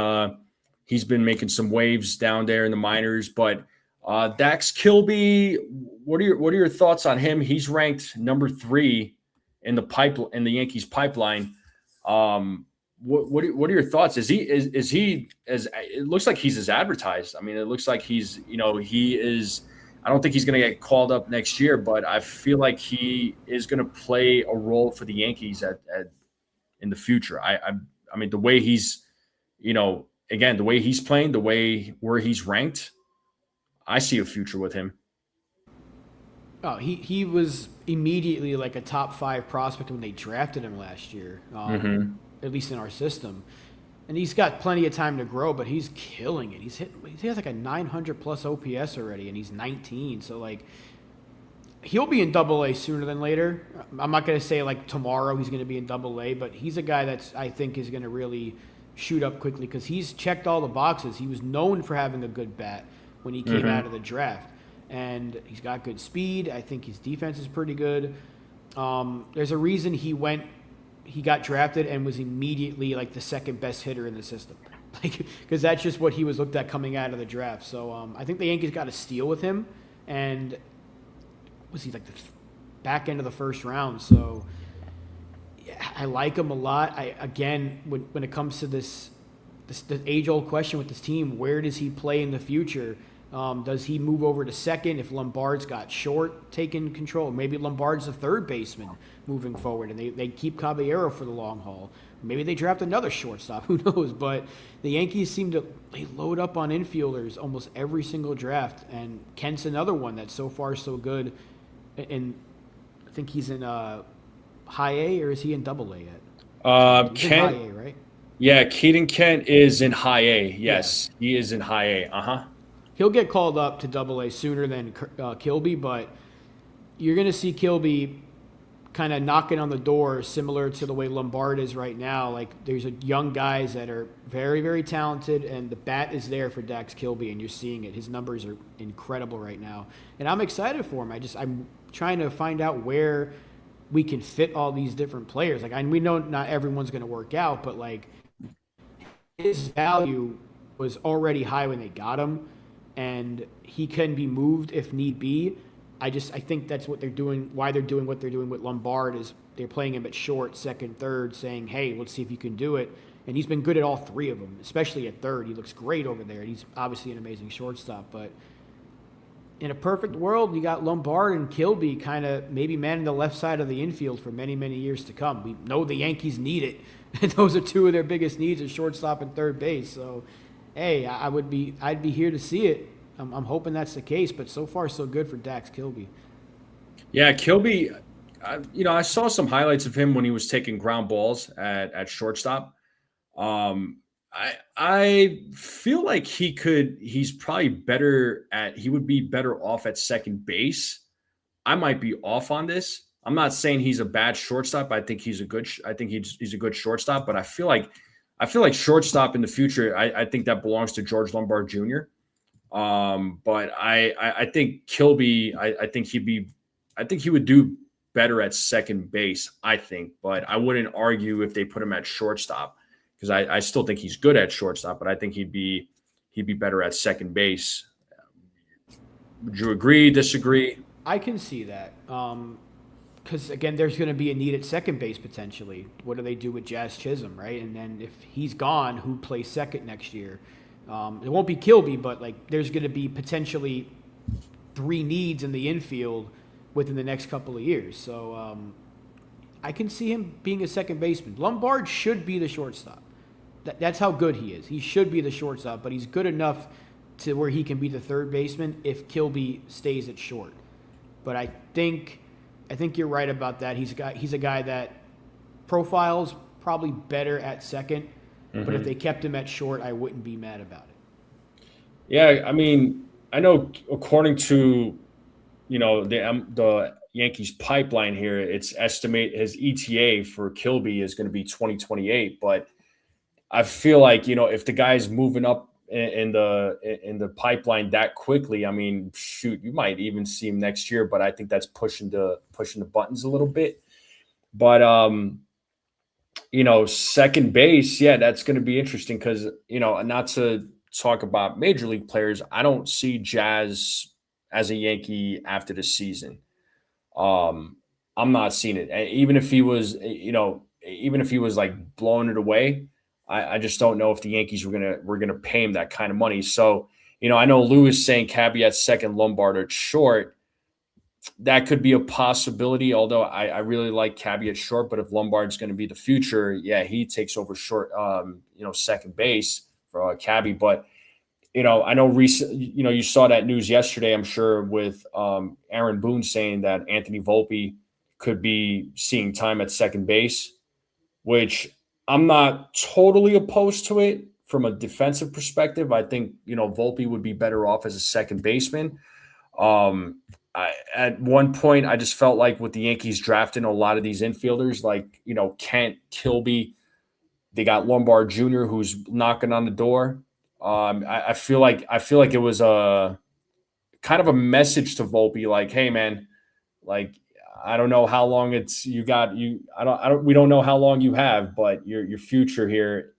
Speaker 1: making some waves down there in the minors. But Dax Kilby, what are your thoughts on him? He's ranked number 3 in the Yankees pipeline. What are your thoughts? Is he as it looks like he's as advertised? I mean, it looks like he is. I don't think he's going to get called up next year, but I feel like he is going to play a role for the Yankees in the future. I mean, the way he's, again, the way he's playing, where he's ranked, I see a future with him.
Speaker 2: Oh, he was immediately like a top 5 prospect when they drafted him last year, at least in our system. And he's got plenty of time to grow, but he's killing it. He has like a 900 plus OPS already, and he's 19. So like, he'll be in AA sooner than later. I'm not going to say like tomorrow he's going to be in AA, but he's a guy that's I think is going to really shoot up quickly because he's checked all the boxes. He was known for having a good bat when he came out of the draft, and he's got good speed. I think his defense is pretty good. There's a reason he got drafted and was immediately like the second best hitter in the system, because that's just what he was looked at coming out of the draft. So I think the Yankees got a steal with him, and was he like the back end of the first round? So yeah, I like him a lot. When it comes to this the age-old question with this team, where does he play in the future? Does he move over to second if Lombard's got short taking control? Maybe Lombard's a third baseman moving forward, and they keep Caballero for the long haul. Maybe they draft another shortstop. Who knows? But the Yankees they load up on infielders almost every single draft, and Kent's another one that's so far so good. And I think he's in high A, or is he in Double A yet? He's
Speaker 1: Kent,
Speaker 2: in high A, right?
Speaker 1: Yeah, Keaton Kent is in high A. Yes, yeah. He is in high A.
Speaker 2: He'll get called up to Double A sooner than Kilby, but you're going to see Kilby kind of knocking on the door similar to the way Lombard is right now. Like, there's young guys that are very, very talented, and the bat is there for Dax Kilby, and you're seeing it. His numbers are incredible right now, and I'm excited for him. I'm trying to find out where we can fit all these different players. Like, we know not everyone's going to work out, but like, his value was already high when they got him, and he can be moved if need be. I think that's what they're doing. Why they're doing what they're doing with Lombard is they're playing him at short, second, third, saying, hey, let's see if you can do it. And he's been good at all 3 of them, especially at third. He looks great over there. He's obviously an amazing shortstop. But in a perfect world, you got Lombard and Kilby kind of maybe manning the left side of the infield for many, many years to come. We know the Yankees need it. And those are 2 of their biggest needs, is shortstop and third base. So, hey, I'd be here to see it. I'm hoping that's the case, but so far so good for Dax Kilby.
Speaker 1: Yeah, Kilby, I saw some highlights of him when he was taking ground balls at shortstop. I feel like he would be better off at second base. I might be off on this. I'm not saying he's a bad shortstop. I think he's a good shortstop, but I feel like shortstop in the future, I think that belongs to George Lombard Jr. But I think Kilby, I think he would do better at second base, I think, but I wouldn't argue if they put him at shortstop, because I still think he's good at shortstop, but I think he'd be better at second base. Would you agree, disagree?
Speaker 2: I can see that. Because, again, there's going to be a need at second base potentially. What do they do with Jazz Chisholm, right? And then if he's gone, who plays second next year? It won't be Kilby, but like there's going to be potentially 3 needs in the infield within the next couple of years. So I can see him being a second baseman. Lombard should be the shortstop. That's how good he is. He should be the shortstop, but he's good enough to where he can be the third baseman if Kilby stays at short. But I think you're right about that. He's a guy that profiles probably better at second. But if they kept him at short, I wouldn't be mad about it.
Speaker 1: Yeah, I mean, I know according to the Yankees pipeline here, it's estimate his ETA for Kilby is going to be 2028. But I feel like if the guy's moving up in the pipeline that quickly, I mean, shoot, you might even see him next year. But I think that's pushing the buttons a little bit. But second base, yeah, that's going to be interesting because not to talk about major league players, I don't see Jazz as a Yankee after the season. I'm not seeing it. Even if he was, like blowing it away, I just don't know if the Yankees were gonna pay him that kind of money. So, I know Lou is saying Cabby at second, Lombard at short. That could be a possibility, although I really like Cabby at short. But if Lombard's going to be the future, yeah, he takes over short, second base for Cabby. But I know you saw that news yesterday, I'm sure, with Aaron Boone saying that Anthony Volpe could be seeing time at second base, which I'm not totally opposed to it from a defensive perspective. I think, Volpe would be better off as a second baseman. At one point, I just felt like with the Yankees drafting a lot of these infielders, like, Kent, Kilby, they got Lombard Jr., who's knocking on the door. I feel like it was a kind of a message to Volpe, like, hey man, like, I don't know how long we don't know how long you have, but your future here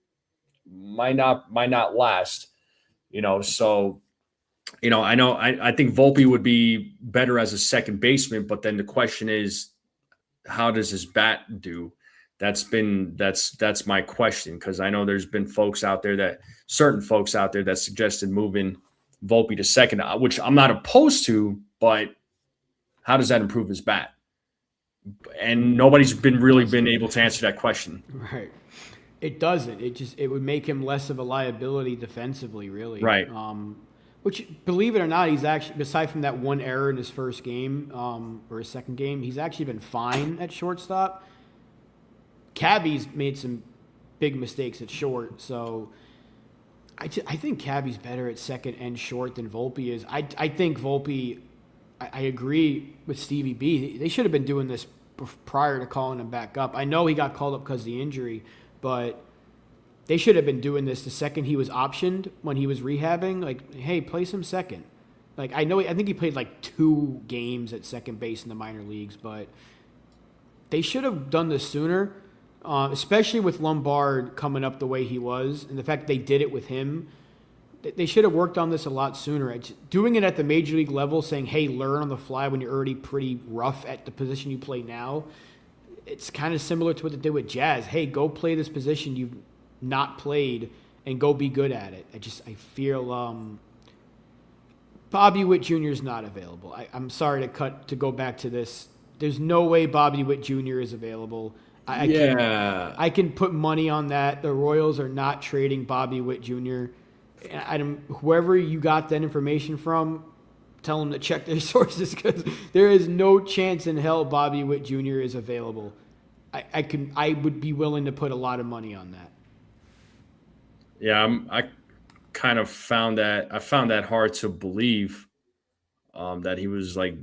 Speaker 1: might not last, so I think Volpe would be better as a second baseman, but then the question is, how does his bat do? That's my question, because I know there's been certain folks out there that suggested moving Volpe to second, which I'm not opposed to, but how does that improve his bat? And nobody's been able to answer that question.
Speaker 2: Right. It doesn't. It would make him less of a liability defensively, really.
Speaker 1: Right.
Speaker 2: Which, believe it or not, he's actually, aside from that one error in his first game or his second game, he's actually been fine at shortstop. Cabby's made some big mistakes at short, so I think Cabby's better at second and short than Volpe is. I think Volpe, I agree with Stevie B. They should have been doing this prior to calling him back up. I know he got called up because of the injury, but they should have been doing this the second he was optioned when he was rehabbing. Like, hey, place him second. Like, I think he played like 2 games at second base in the minor leagues, but they should have done this sooner, especially with Lombard coming up the way he was, and the fact they did it with him. They should have worked on this a lot sooner. Doing it at the major league level, saying, hey, learn on the fly when you're already pretty rough at the position you play now, it's kind of similar to what they did with Jazz. Hey, go play this position you've not played and go be good at it. I feel Bobby Witt Jr. is not available. I'm sorry to go back to this. There's no way Bobby Witt Jr. is available. I can put money on that. The Royals are not trading Bobby Witt Jr. Whoever you got that information from, tell them to check their sources, because there is no chance in hell Bobby Witt Jr. is available. I would be willing to put a lot of money on that.
Speaker 1: Yeah, I kind of found that hard to believe that he was like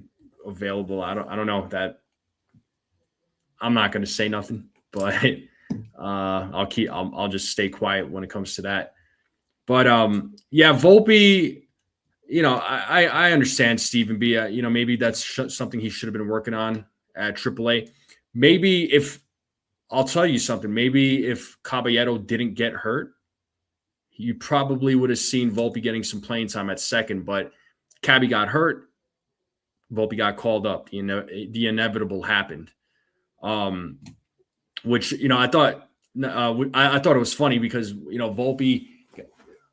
Speaker 1: available. I don't know that. I'm not going to say nothing, but I'll just stay quiet when it comes to that. But yeah, Volpe, I understand Stephen B. Maybe that's something he should have been working on at AAA. Maybe I'll tell you something, maybe if Caballero didn't get hurt, you probably would have seen Volpe getting some playing time at second, but Cabby got hurt. Volpe got called up. The inevitable happened. Which, I thought it was funny because, Volpe,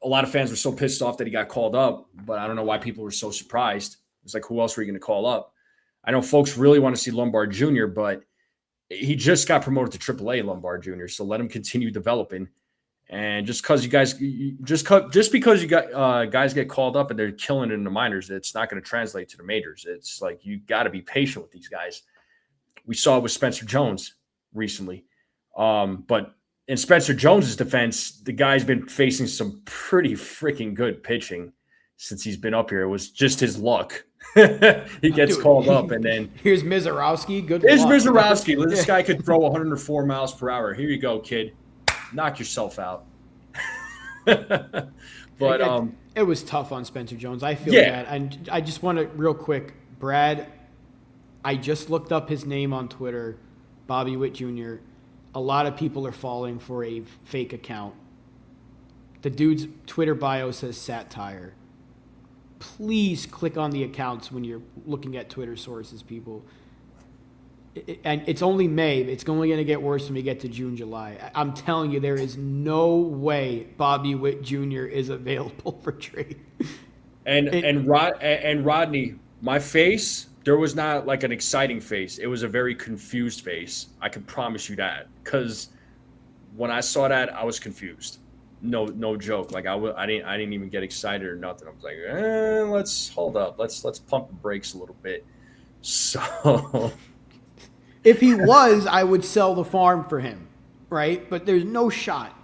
Speaker 1: a lot of fans were so pissed off that he got called up, but I don't know why people were so surprised. It's like, who else were you going to call up? I know folks really want to see Lombard Jr., but he just got promoted to AAA, Lombard Jr., so let him continue developing. And just because guys get called up and they're killing it in the minors, it's not going to translate to the majors. It's like, you got to be patient with these guys. We saw it with Spencer Jones recently. But in Spencer Jones's defense, the guy's been facing some pretty freaking good pitching since he's been up here. It was just his luck. He gets called up, and then
Speaker 2: here's Mizorowski. Good
Speaker 1: here's
Speaker 2: luck.
Speaker 1: Mizorowski. This guy could throw 104 miles per hour. Here you go, kid. Knock yourself out. But
Speaker 2: it was tough on Spencer Jones. I feel
Speaker 1: Yeah.
Speaker 2: bad. And I just want to real quick, Brad. I just looked up his name on Twitter, Bobby Witt Jr. A lot of people are falling for a fake account. The dude's Twitter bio says satire. Please click on the accounts when you're looking at Twitter sources, people. And it's only May. It's only going to get worse when we get to June, July. I'm telling you, there is no way Bobby Witt Jr. is available for trade.
Speaker 1: And Rodney, my face, there was not like an exciting face. It was a very confused face. I can promise you that, because when I saw that, I was confused. No joke. Like I didn't even get excited or nothing. I was like, let's hold up. Let's pump the brakes a little bit. So.
Speaker 2: If he was, I would sell the farm for him, right? But there's no shot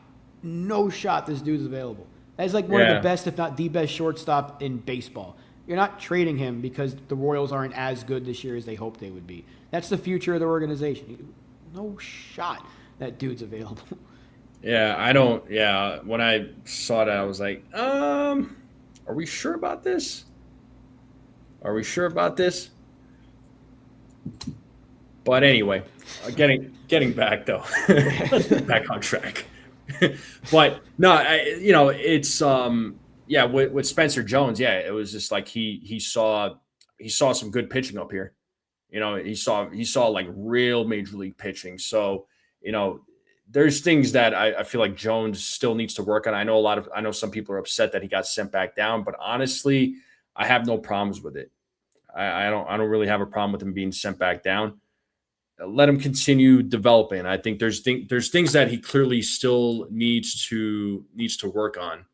Speaker 2: this dude's available. That's like one of the best, if not the best, shortstop in baseball. You're not trading him because the Royals aren't as good this year as they hoped they would be. That's the future of the organization. No shot that dude's available.
Speaker 1: Yeah, I don't. Yeah, when I saw that, I was like, are we sure about this? Are we sure about this? But anyway, getting back though, back on track. But no, it's with Spencer Jones, it was just like he saw some good pitching up here. He saw like real major league pitching. So there's things that I feel like Jones still needs to work on. I know some people are upset that he got sent back down, but honestly, I have no problems with it. I don't really have a problem with him being sent back down. Let him continue developing. I think there's things that he clearly still needs to work on.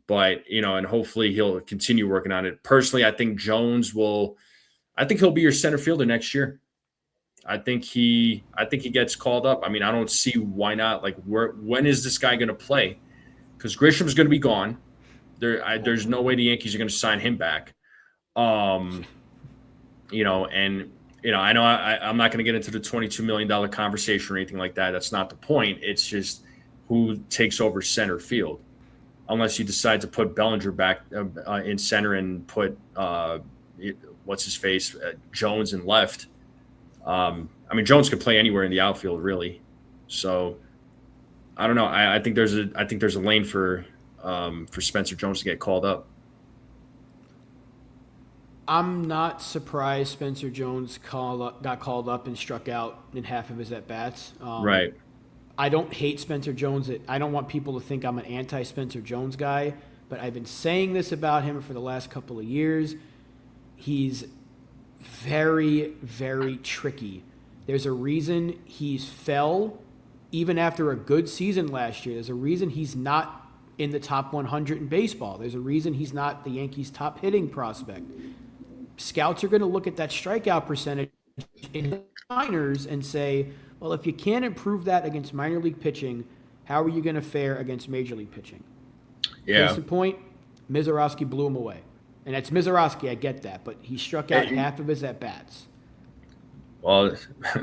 Speaker 1: But and hopefully he'll continue working on it. Personally, I think he'll be your center fielder next year. I think he gets called up. I mean, I don't see why not. Like, when is this guy going to play? Because Grisham's going to be gone. There's no way the Yankees are going to sign him back. I know I'm not going to get into the $22 million conversation or anything like that. That's not the point. It's just who takes over center field, unless you decide to put Bellinger back in center and put Jones in left. Jones could play anywhere in the outfield, really. So I don't know. I think there's a lane for Spencer Jones to get called up.
Speaker 2: I'm not surprised Spencer Jones got called up and struck out in half of his at-bats.
Speaker 1: Right.
Speaker 2: I don't hate Spencer Jones. I don't want people to think I'm an anti-Spencer Jones guy, but I've been saying this about him for the last couple of years. He's very, very tricky. There's a reason he's fell even after a good season last year. There's a reason he's not in the top 100 in baseball. There's a reason he's not the Yankees' top hitting prospect. Scouts are going to look at that strikeout percentage in the minors and say, well, if you can't improve that against minor league pitching, how are you going to fare against major league pitching?
Speaker 1: Yeah.
Speaker 2: Case in point, Mizorowski blew him away. And that's Mizorowski, I get that, but he struck out half of his at-bats.
Speaker 1: Well,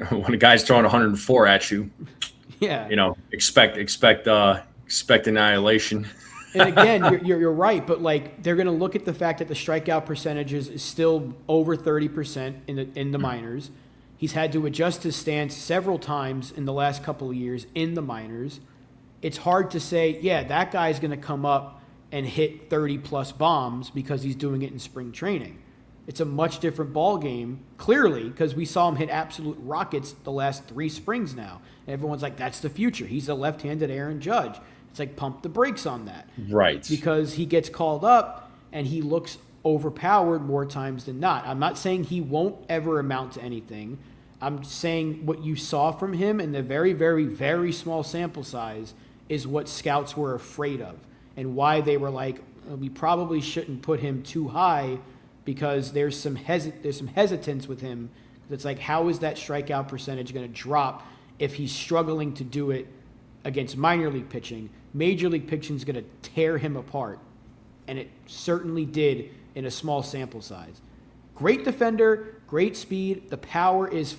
Speaker 1: when a guy's throwing 104 at you, expect annihilation.
Speaker 2: And again, you're right, but like they're going to look at the fact that the strikeout percentages is still over 30% in the minors. He's had to adjust his stance several times in the last couple of years in the minors. It's hard to say, that guy's going to come up and hit 30-plus bombs because he's doing it in spring training. It's a much different ball game, clearly, because we saw him hit absolute rockets the last 3 springs now. And everyone's like, that's the future. He's a left-handed Aaron Judge. It's like, pump the brakes on that.
Speaker 1: Right.
Speaker 2: Because he gets called up and he looks overpowered more times than not. I'm not saying he won't ever amount to anything. I'm saying what you saw from him in the very, very, very small sample size is what scouts were afraid of and why they were like, we probably shouldn't put him too high because there's some hesitance with him. It's like, how is that strikeout percentage going to drop if he's struggling to do it against minor league pitching, major league pitching is going to tear him apart. And it certainly did in a small sample size. Great defender, great speed. The power is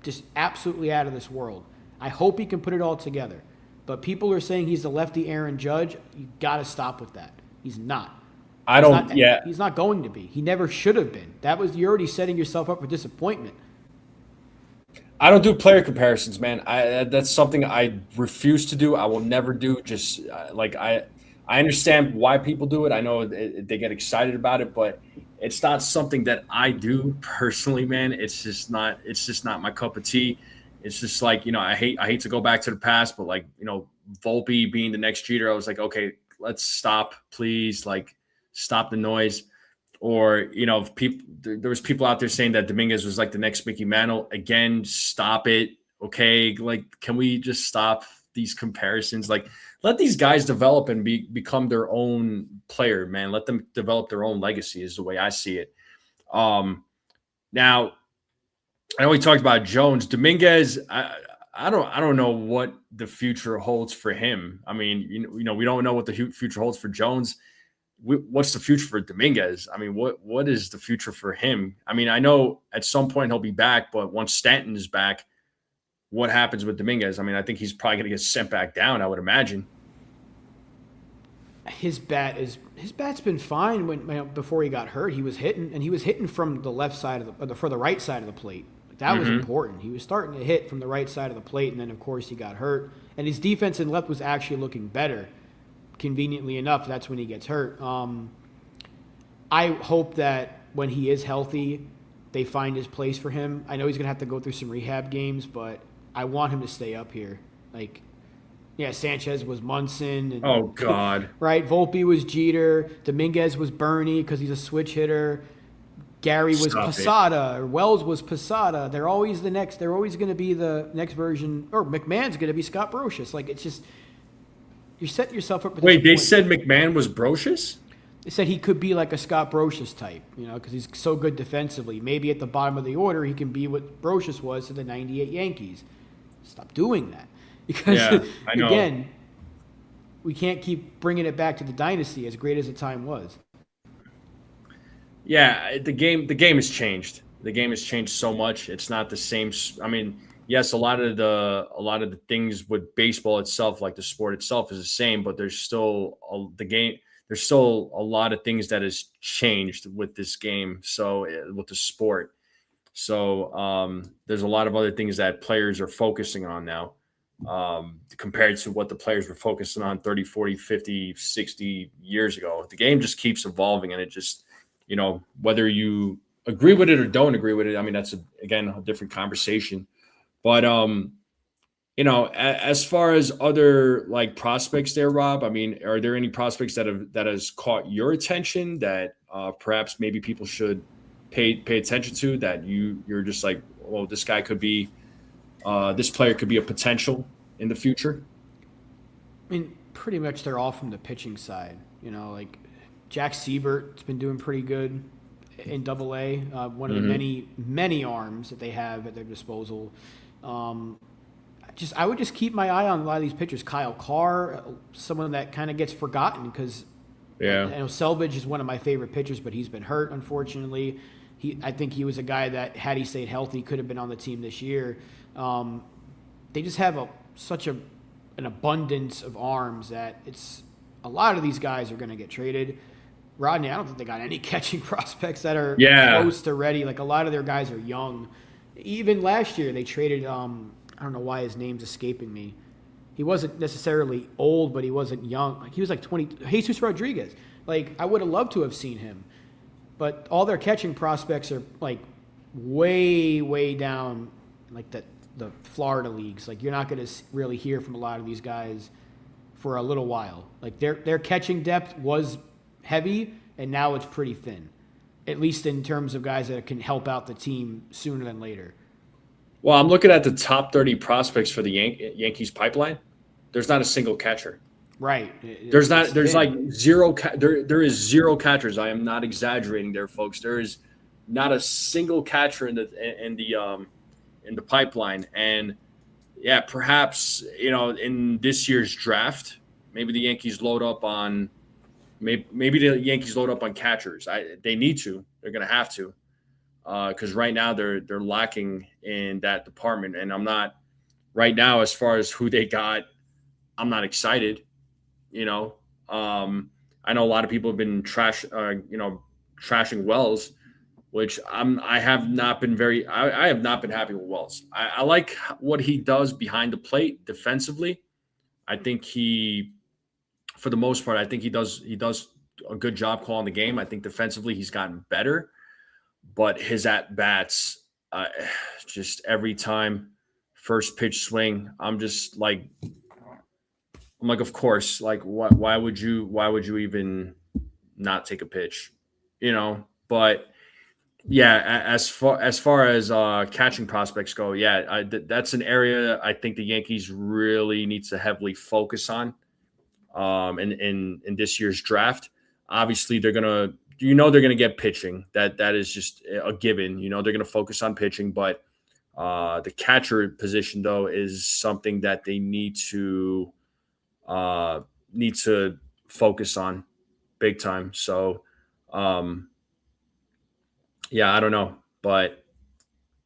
Speaker 2: just absolutely out of this world. I hope he can put it all together. But people are saying he's the lefty Aaron Judge. You got to stop with that. He's not. He's not going to be. He never should have been. You're already setting yourself up for disappointment.
Speaker 1: I don't do player comparisons, man. That's something I refuse to do. I will never do. Just I understand why people do it. I know they get excited about it, but it's not something that I do personally, man. It's just not my cup of tea. It's just like, I hate to go back to the past, but Volpe being the next Jeter, I was like, okay, let's stop, please. Stop the noise. Or, there was people out there saying that Dominguez was like the next Mickey Mantle. Again, stop it. Okay. Can we just stop these comparisons? Let these guys develop and become their own player, man. Let them develop their own legacy is the way I see it. Now, I know we talked about Jones. Dominguez, I don't know what the future holds for him. I mean, we don't know what the future holds for Jones. What's the future for Dominguez? I mean, what is the future for him? I mean, I know at some point he'll be back, but once Stanton is back, what happens with Dominguez? I mean, I think he's probably going to get sent back down, I would imagine.
Speaker 2: His bat's been fine before he got hurt. He was hitting from the left side for the right side of the plate. That was important. He was starting to hit from the right side of the plate, and then of course he got hurt. And his defense in left was actually looking better. Conveniently enough, that's when he gets hurt. I hope that when he is healthy, they find his place for him. I know he's going to have to go through some rehab games, but I want him to stay up here. Sanchez was Munson. And,
Speaker 1: oh, God.
Speaker 2: Right? Volpe was Jeter. Dominguez was Bernie because he's a switch hitter. Gary was Posada, or Wells was Posada. They're always the next. They're always going to be the next version. Or McMahon's going to be Scott Brocious. It's just you're setting yourself up.
Speaker 1: Wait, they said McMahon was Brocious?
Speaker 2: They said he could be like a Scott Brocious type, because he's so good defensively. Maybe at the bottom of the order, he can be what Brocious was to the '98 Yankees. Stop doing that, because again, we can't keep bringing it back to the dynasty as great as the time was.
Speaker 1: Yeah, the game has changed. The game has changed so much. It's not the same. I mean, yes, a lot of the things with baseball itself, like the sport itself, is the same, but there's still there's still a lot of things that has changed with this game. So with the sport, so there's a lot of other things that players are focusing on now, compared to what the players were focusing on 30, 40, 50, 60 years ago. The game just keeps evolving, and it just, whether you agree with it or don't agree with it, I mean, that's again a different conversation. But as far as other prospects there, Rob, I mean, are there any prospects that has caught your attention that perhaps maybe people should pay attention to, that you're just like, well, this guy could be, this player could be a potential in the future?
Speaker 2: I mean, pretty much they're all from the pitching side. Jack Siebert's been doing pretty good in Double-A. One of the many arms that they have at their disposal. I would just keep my eye on a lot of these pitchers. Kyle Carr, someone that kind of gets forgotten because I know Selvage is one of my favorite pitchers, but he's been hurt, unfortunately. I think he was a guy that, had he stayed healthy, could have been on the team this year. They just have such an abundance of arms that a lot of these guys are going to get traded. Rodney, I don't think they got any catching prospects that are close to ready. A lot of their guys are young. Even last year, they traded, I don't know why his name's escaping me. He wasn't necessarily old, but he wasn't young. He was 20. Jesus Rodriguez. I would have loved to have seen him. But all their catching prospects are, way, way down, the Florida leagues. You're not going to really hear from a lot of these guys for a little while. Their catching depth was heavy, and now it's pretty thin, at least in terms of guys that can help out the team sooner than later.
Speaker 1: Well, I'm looking at the top 30 prospects for the Yankees pipeline. There's not a single catcher.
Speaker 2: Right.
Speaker 1: There's zero. There is zero catchers. I am not exaggerating there, folks. There is not a single catcher in the pipeline, and yeah, perhaps, in this year's draft, maybe the Yankees load up on maybe the Yankees load up on catchers. They need to. They're going to have to, because right now they're lacking in that department. And I'm not right now, as far as who they got, I'm not excited. You know, I know a lot of people have been trashing Wells, which I have not been I have not been happy with Wells. I like what he does behind the plate defensively. I think for the most part, I think he does a good job calling the game. I think defensively he's gotten better, but his at bats, just every time first pitch swing, I'm like, of course, like why would you even not take a pitch, But yeah, as far as catching prospects go, yeah, that's an area I think the Yankees really need to heavily focus on. In this year's draft, obviously they're gonna get pitching. That is just a given. They're gonna focus on pitching, but the catcher position though is something that they need to focus on big time. So, um, yeah, I don't know, but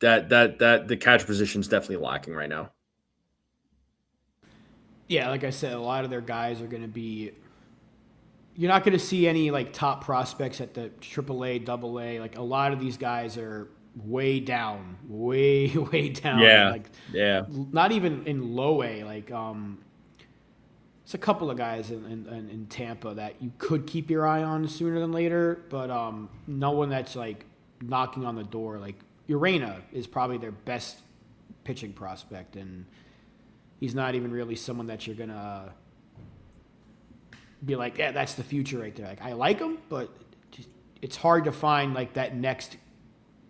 Speaker 1: that the catcher position is definitely lacking right now.
Speaker 2: Yeah, like I said, a lot of their guys are going to be. You're not going to see any like top prospects at the AAA, AA. Like a lot of these guys are way down, way way down.
Speaker 1: Yeah,
Speaker 2: Like
Speaker 1: yeah,
Speaker 2: not even in low A. Like it's a couple of guys in Tampa that you could keep your eye on sooner than later, but no one that's like knocking on the door. Like Urena is probably their best pitching prospect, and he's not even really someone that you're gonna be like, yeah, that's the future right there. Like I like him, but it's hard to find like that next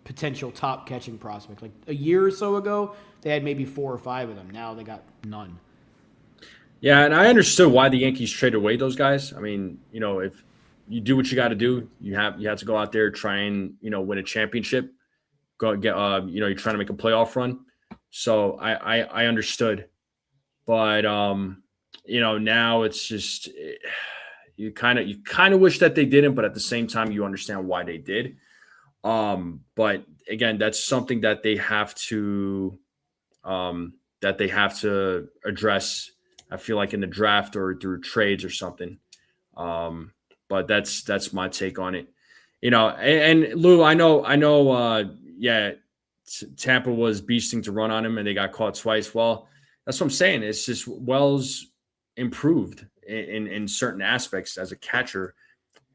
Speaker 2: potential top catching prospect. Like a year or so ago, they had maybe 4 or 5 of them. Now they got none.
Speaker 1: yeah. And I understood why the Yankees traded away those guys. I mean, if you do what you got to do, you have to go out there, try and win a championship. Go get you're trying to make a playoff run. So I understood, but now it's just you kind of wish that they didn't, but at the same time you understand why they did. But again, that's something that they have to address. I feel like in the draft or through trades or something. But that's my take on it. And Lou, I know. Yeah, Tampa was beasting to run on him, and they got caught twice. Well, that's what I'm saying. It's just Wells improved in certain aspects as a catcher.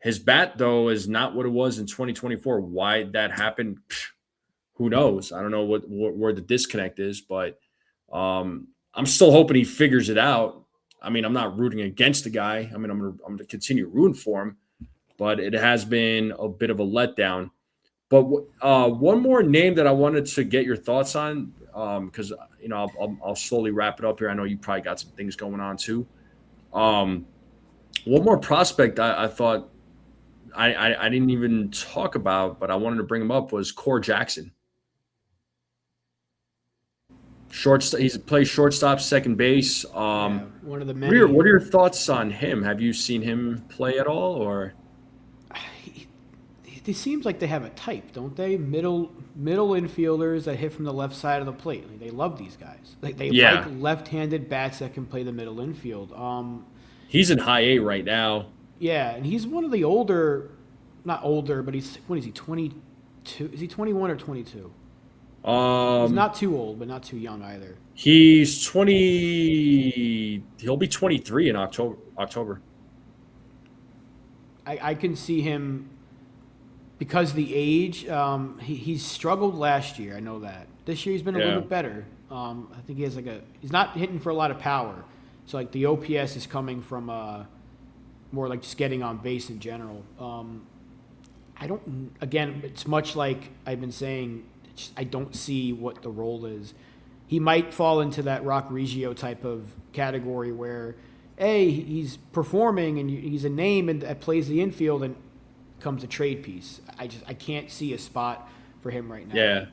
Speaker 1: His bat, though, is not what it was in 2024. Why that happened, who knows? I don't know where the disconnect is, but I'm still hoping he figures it out. I mean, I'm not rooting against the guy. I mean, I'm gonna continue rooting for him, but it has been a bit of a letdown. But one more name that I wanted to get your thoughts on, because I'll slowly wrap it up here. I know you probably got some things going on too. One more prospect I thought I didn't even talk about, but I wanted to bring him up was Core Jackson. He's plays shortstop, second base.
Speaker 2: One of the many.
Speaker 1: What are your thoughts on him? Have you seen him play at all, or?
Speaker 2: It seems like they have a type, don't they? Middle infielders that hit from the left side of the plate. Like, they love these guys. Like they like left-handed bats that can play the middle infield.
Speaker 1: He's in high A right now.
Speaker 2: Yeah, and he's one of the older, not older, but what is he? 22? Is he 21 or 22? He's not too old, but not too young either.
Speaker 1: He's 20. He'll be 23 in October.
Speaker 2: I can see him. Because the age, he's struggled last year. I know that. This year he's been a little bit better. I think he has he's not hitting for a lot of power. So like the OPS is coming from more like just getting on base in general. Again, it's much like I've been saying, I don't see what the role is. He might fall into that Rock Reggio type of category where, hey, he's performing and he's a name and that plays the infield and comes a trade piece. I can't see a spot for him right now.
Speaker 1: Yeah.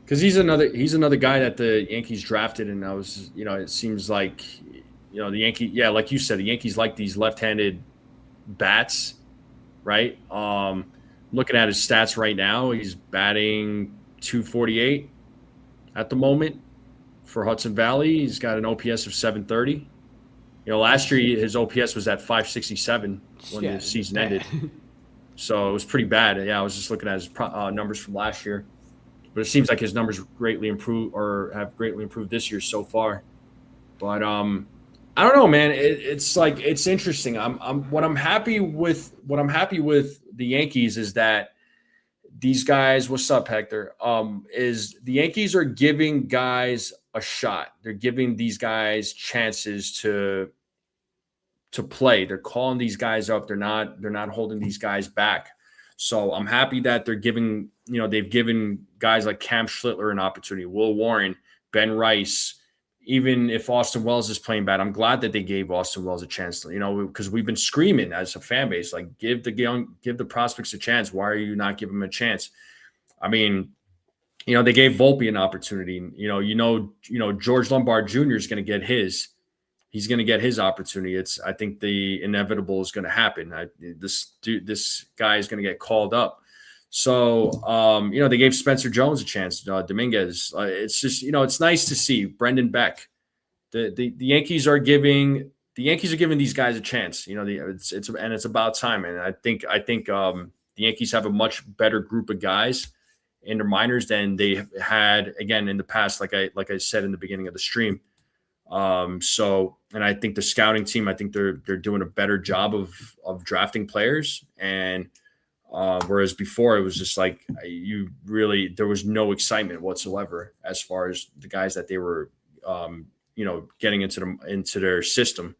Speaker 1: because he's another guy that the Yankees drafted, and I was, it seems like, the Yankee, yeah, like you said, the Yankees like these left-handed bats, right? Looking at his stats right now, he's batting 248 at the moment for Hudson Valley. He's got an OPS of 730. Last year his OPS was at 567 when the season ended. So it was pretty bad. Yeah, I was just looking at his numbers from last year. But it seems like his numbers greatly improved or have greatly improved this year so far. But I don't know, man. It's like it's interesting. What I'm happy with the Yankees is that these guys. What's up, Hector? Is the Yankees are giving guys a shot. They're giving these guys chances to play. They're calling these guys up. They're not holding these guys back. So I'm happy that they're giving, they've given guys like Cam Schlittler an opportunity, Will Warren, Ben Rice, even if Austin Wells is playing bad. I'm glad that they gave Austin Wells a chance, because we've been screaming as a fan base, like give the prospects a chance. Why are you not giving them a chance? I mean, they gave Volpe an opportunity. George Lombard Jr. is going to get his. He's going to get his opportunity. I think the inevitable is going to happen. This guy is going to get called up. So, they gave Spencer Jones a chance. Dominguez. It's just, it's nice to see Brendan Beck. The Yankees are giving these guys a chance. It's about time. And I think the Yankees have a much better group of guys in their minors than they had again in the past. Like I said in the beginning of the stream. And I think the scouting team, I think they're doing a better job of drafting players. And whereas before it was just like there was no excitement whatsoever as far as the guys that they were, getting into their system.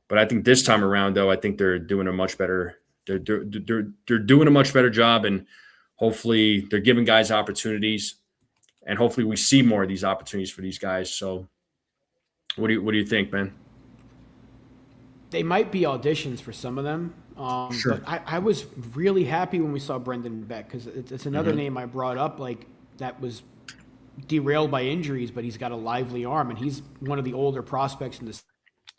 Speaker 1: But I think this time around, though, I think they're doing a much better. They're doing a much better job, and hopefully they're giving guys opportunities, and hopefully we see more of these opportunities for these guys. So. What do you think, man?
Speaker 2: They might be auditions for some of them.
Speaker 1: Sure.
Speaker 2: But I was really happy when we saw Brendan Beck, because it's another name I brought up, like that was derailed by injuries, but he's got a lively arm, and he's one of the older prospects in the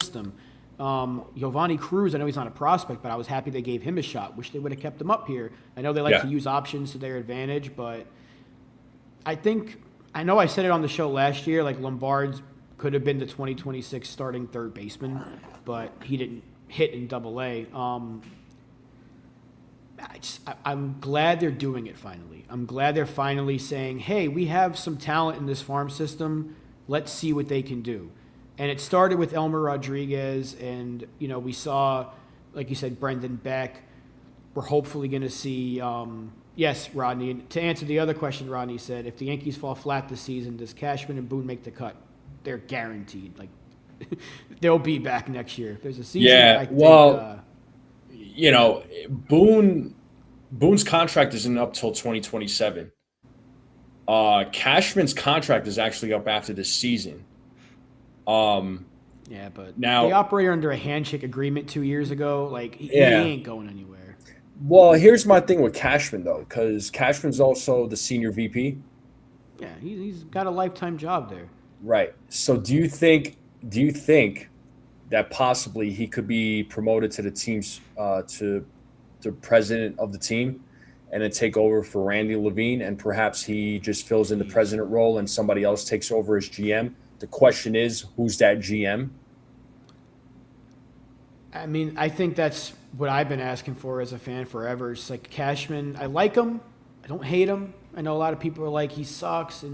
Speaker 2: system. Giovanni Cruz, I know he's not a prospect, but I was happy they gave him a shot. Wish they would have kept him up here. I know they like to use options to their advantage, but I know I said it on the show last year, like Lombard's could have been the 2026 starting third baseman, but he didn't hit in Double-A. I'm glad they're doing it finally. I'm glad they're finally saying, hey, we have some talent in this farm system. Let's see what they can do. And it started with Elmer Rodriguez, and, we saw, like you said, Brendan Beck. We're hopefully going to see, yes, Rodney. And to answer the other question, Rodney said, if the Yankees fall flat this season, does Cashman and Boone make the cut? They're guaranteed. Like, they'll be back next year. If there's a season,
Speaker 1: yeah. Boone's contract isn't up till 2027. Cashman's contract is actually up after this season.
Speaker 2: Yeah, but now they operated under a handshake agreement 2 years ago. Like, he ain't going anywhere.
Speaker 1: Well, here's my thing with Cashman, though, because Cashman's also the senior VP.
Speaker 2: Yeah, he's got a lifetime job there.
Speaker 1: Right. So do you think that possibly he could be promoted to the team's to president of the team and then take over for Randy Levine, and perhaps he just fills in the president role and somebody else takes over as GM? The question is, who's that GM?
Speaker 2: I mean, I think that's what I've been asking for as a fan forever. It's like Cashman, I like him. I don't hate him. I know a lot of people are like, he sucks,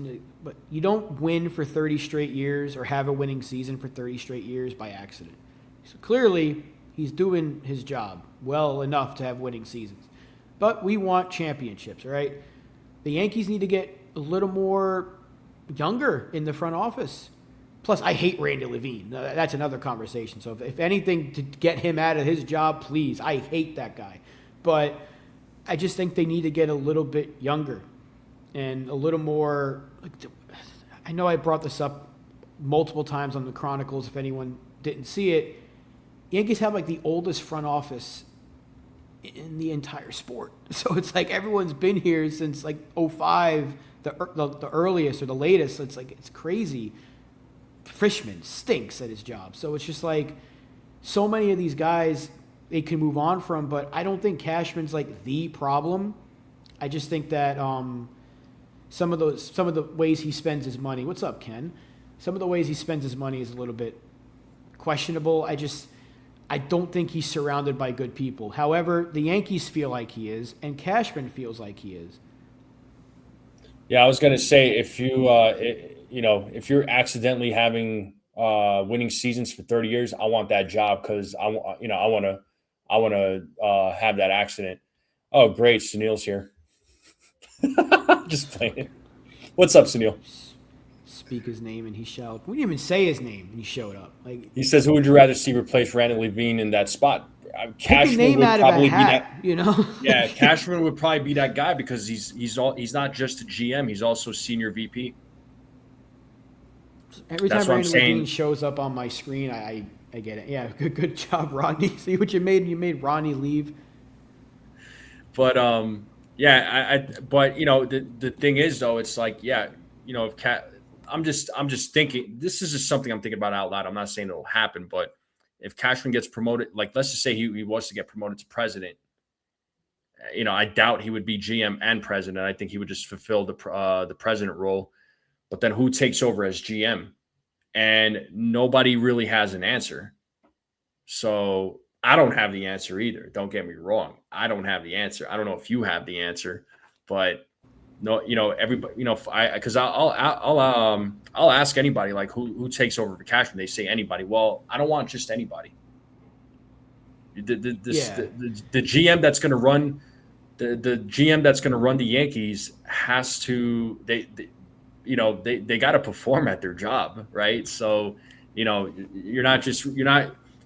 Speaker 2: but you don't win for 30 straight years or have a winning season for 30 straight years by accident. So clearly, he's doing his job well enough to have winning seasons. But we want championships, right? The Yankees need to get a little more younger in the front office. Plus, I hate Randy Levine. That's another conversation. So if anything to get him out of his job, please. I hate that guy. But I just think they need to get a little bit younger and a little more. I know I brought this up multiple times on the Chronicles. If anyone didn't see it, Yankees have like the oldest front office in the entire sport. So it's like everyone's been here since like 05 the earliest or the latest. It's like it's crazy. Frischman stinks at his job, so it's just like so many of these guys they can move on from, but I don't think Cashman's like the problem. I just think that some of the ways he spends his money. What's up, Ken? Some of the ways he spends his money is a little bit questionable. I don't think he's surrounded by good people. However, the Yankees feel like he is, and Cashman feels like he is.
Speaker 1: Yeah, I was gonna say if you if you're accidentally having winning seasons for 30 years, I want that job because I want to have that accident. Oh, great, Sunil's here. Just playing. What's up, Snell?
Speaker 2: Speak his name and he shouted. We didn't even say his name and he showed up. Like
Speaker 1: he says, "Who would you rather see replace Randy Levine in that spot?" Cashman
Speaker 2: name
Speaker 1: would
Speaker 2: out of
Speaker 1: probably
Speaker 2: a hat,
Speaker 1: be that. Yeah, Cashman would probably be that guy because he's not just a GM; he's also senior VP.
Speaker 2: Every time Randy Levine shows up on my screen, I get it. Yeah, good job, Rodney. See what you made? You made Rodney leave.
Speaker 1: But yeah, but the thing is though, it's like if I'm just thinking this is just something I'm thinking about out loud. I'm not saying it'll happen, but if Cashman gets promoted, like let's just say he was to get promoted to president, I doubt he would be GM and president. I think he would just fulfill the president role. But then who takes over as GM? And nobody really has an answer. So I don't have the answer either. Don't get me wrong. I don't have the answer. I don't know if you have the answer, but no, everybody, because I'll ask anybody like who takes over for Cashman. They say anybody. Well, I don't want just anybody. The GM that's going to run the GM that's going to run the Yankees has to they got to perform at their job, right? So you're not.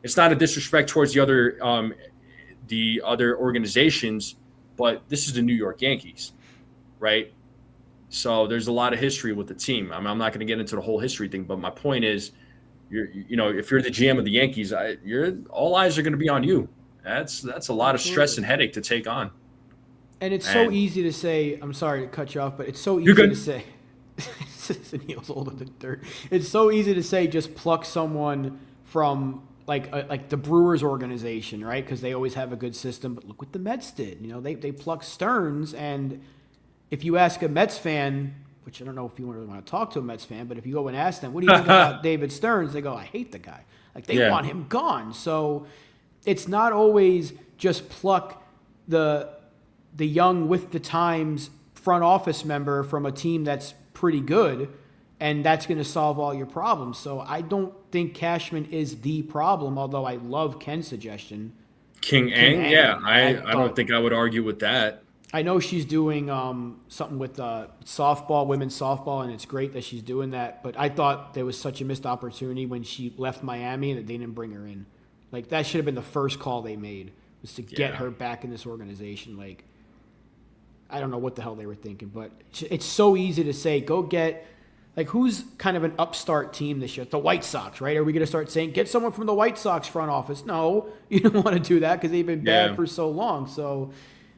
Speaker 1: It's not a disrespect towards the other organizations, but this is the New York Yankees, right? So there's a lot of history with the team. I'm not going to get into the whole history thing, but my point is, if you're the GM of the Yankees, all eyes are going to be on you. That's a lot of stress and headache to take on.
Speaker 2: And it's so easy to say. I'm sorry to cut you off, but it's so easy to say. Neil's older than dirt. It's so easy to say just pluck someone from like the Brewers organization, right? Because they always have a good system. But look what the Mets did. They plucked Stearns, and if you ask a Mets fan, which I don't know if you really want to talk to a Mets fan, but if you go and ask them, what do you think about David Stearns? They go, I hate the guy. Like they want him gone. So it's not always just pluck the young with the times front office member from a team that's pretty good, and that's going to solve all your problems. So I don't think Cashman is the problem, although I love Ken's suggestion.
Speaker 1: King Ang? Yeah, I don't think I would argue with that.
Speaker 2: I know she's doing something with softball, women's softball, and it's great that she's doing that, but I thought there was such a missed opportunity when she left Miami that they didn't bring her in. Like, that should have been the first call they made, was to get her back in this organization. Like, I don't know what the hell they were thinking, but it's so easy to say, go get, like, who's kind of an upstart team this year? The White Sox, right? Are we going to start saying, get someone from the White Sox front office? No, you don't want to do that because they've been bad for so long. So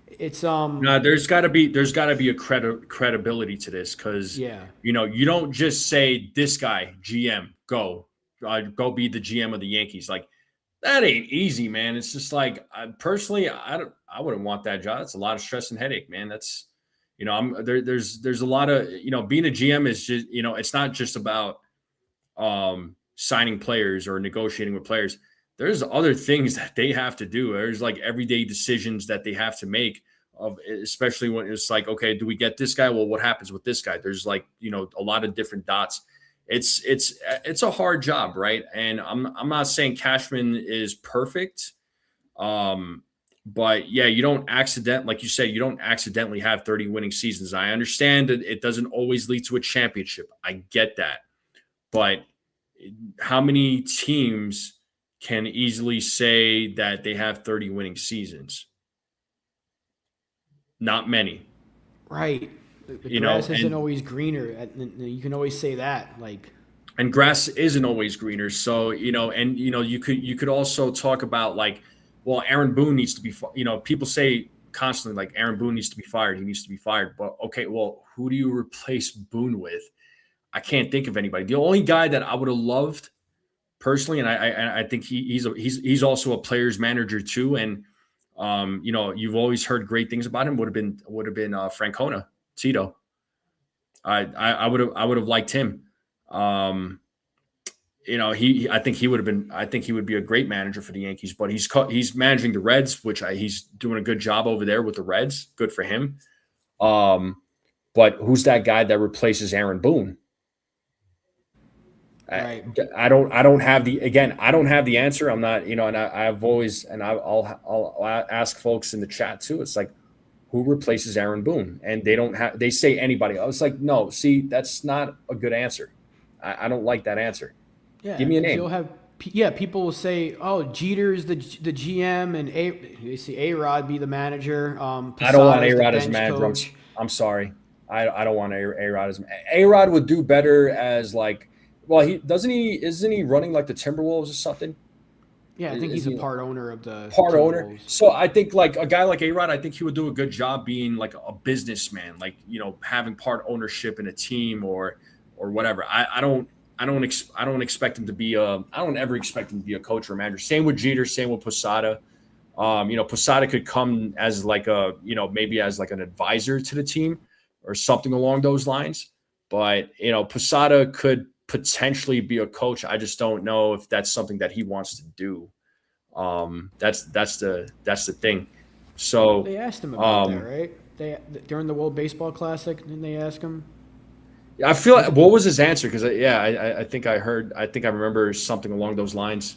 Speaker 2: it's
Speaker 1: no, there's got to be a credibility to this because you don't just say this guy GM go be the GM of the Yankees. Like, that ain't easy, man. It's just like personally, I wouldn't want that job. It's a lot of stress and headache, man. That's there's a lot of being a GM is just it's not just about signing players or negotiating with players. There's other things that they have to do. There's like everyday decisions that they have to make, especially when it's like, okay, do we get this guy? Well, what happens with this guy? There's like a lot of different dots. It's a hard job, right? And I'm not saying Cashman is perfect, but yeah, you don't like you said, you don't accidentally have 30 winning seasons. I understand that it doesn't always lead to a championship. I get that, but how many teams can easily say that they have 30 winning seasons? Not many,
Speaker 2: right? The grass isn't always greener. You can always say that, like.
Speaker 1: And grass isn't always greener. So, you could also talk about like, well, Aaron Boone needs to be, people say constantly like Aaron Boone needs to be fired. He needs to be fired. But okay, well, who do you replace Boone with? I can't think of anybody. The only guy that I would have loved personally, and I think he's also a player's manager too. And you've always heard great things about him. Would have been Francona, Tito. I would have liked him. I think he would be a great manager for the Yankees, but he's managing the Reds, which he's doing a good job over there with the Reds. Good for him. But who's that guy that replaces Aaron Boone?
Speaker 2: Right.
Speaker 1: I don't have the answer. I'm not, and I'll ask folks in the chat too. It's like, who replaces Aaron Boone? And they say anybody. I was like, no, see, that's not a good answer. I don't like that answer.
Speaker 2: Yeah,
Speaker 1: give me a name.
Speaker 2: You'll have, people will say, oh, Jeter's the GM, and they see A-Rod be the manager.
Speaker 1: I don't want A-Rod as manager. I'm sorry. I don't want A-Rod as A-Rod would do better as like, well, isn't he running like the Timberwolves or something?
Speaker 2: Yeah, I think he's a part owner of the
Speaker 1: owner. So I think like a guy like A-Rod, I think he would do a good job being like a businessman, like, having part ownership in a team or whatever. I don't expect him to be I don't ever expect him to be a coach or a manager. Same with Jeter, same with Posada. Posada could come as like maybe as like an advisor to the team or something along those lines. But, Posada could potentially be a coach. I just don't know if that's something that he wants to do. That's the thing. So
Speaker 2: they asked him about that, right? During the World Baseball Classic, didn't they ask him?
Speaker 1: I feel like, what was his answer? Because I think I remember something along those lines.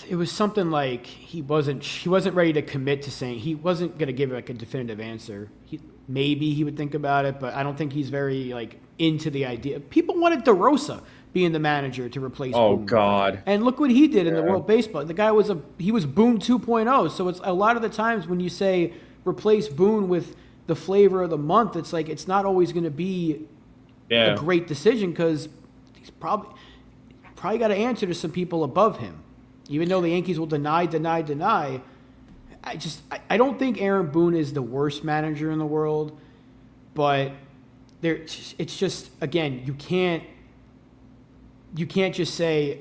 Speaker 2: It was something like he wasn't ready to commit to saying, he wasn't going to give like a definitive answer. Maybe he would think about it, but I don't think he's very like into the idea. People wanted DeRosa being the manager to replace Boone.
Speaker 1: Oh God!
Speaker 2: And look what he did in the World Baseball. The guy was Boone 2.0. So it's a lot of the times when you say replace Boone with the flavor of the month, it's like it's not always going to be a great decision because he's probably got to answer to some people above him. Even though the Yankees will deny. I don't think Aaron Boone is the worst manager in the world, but it's just, again, you can't just say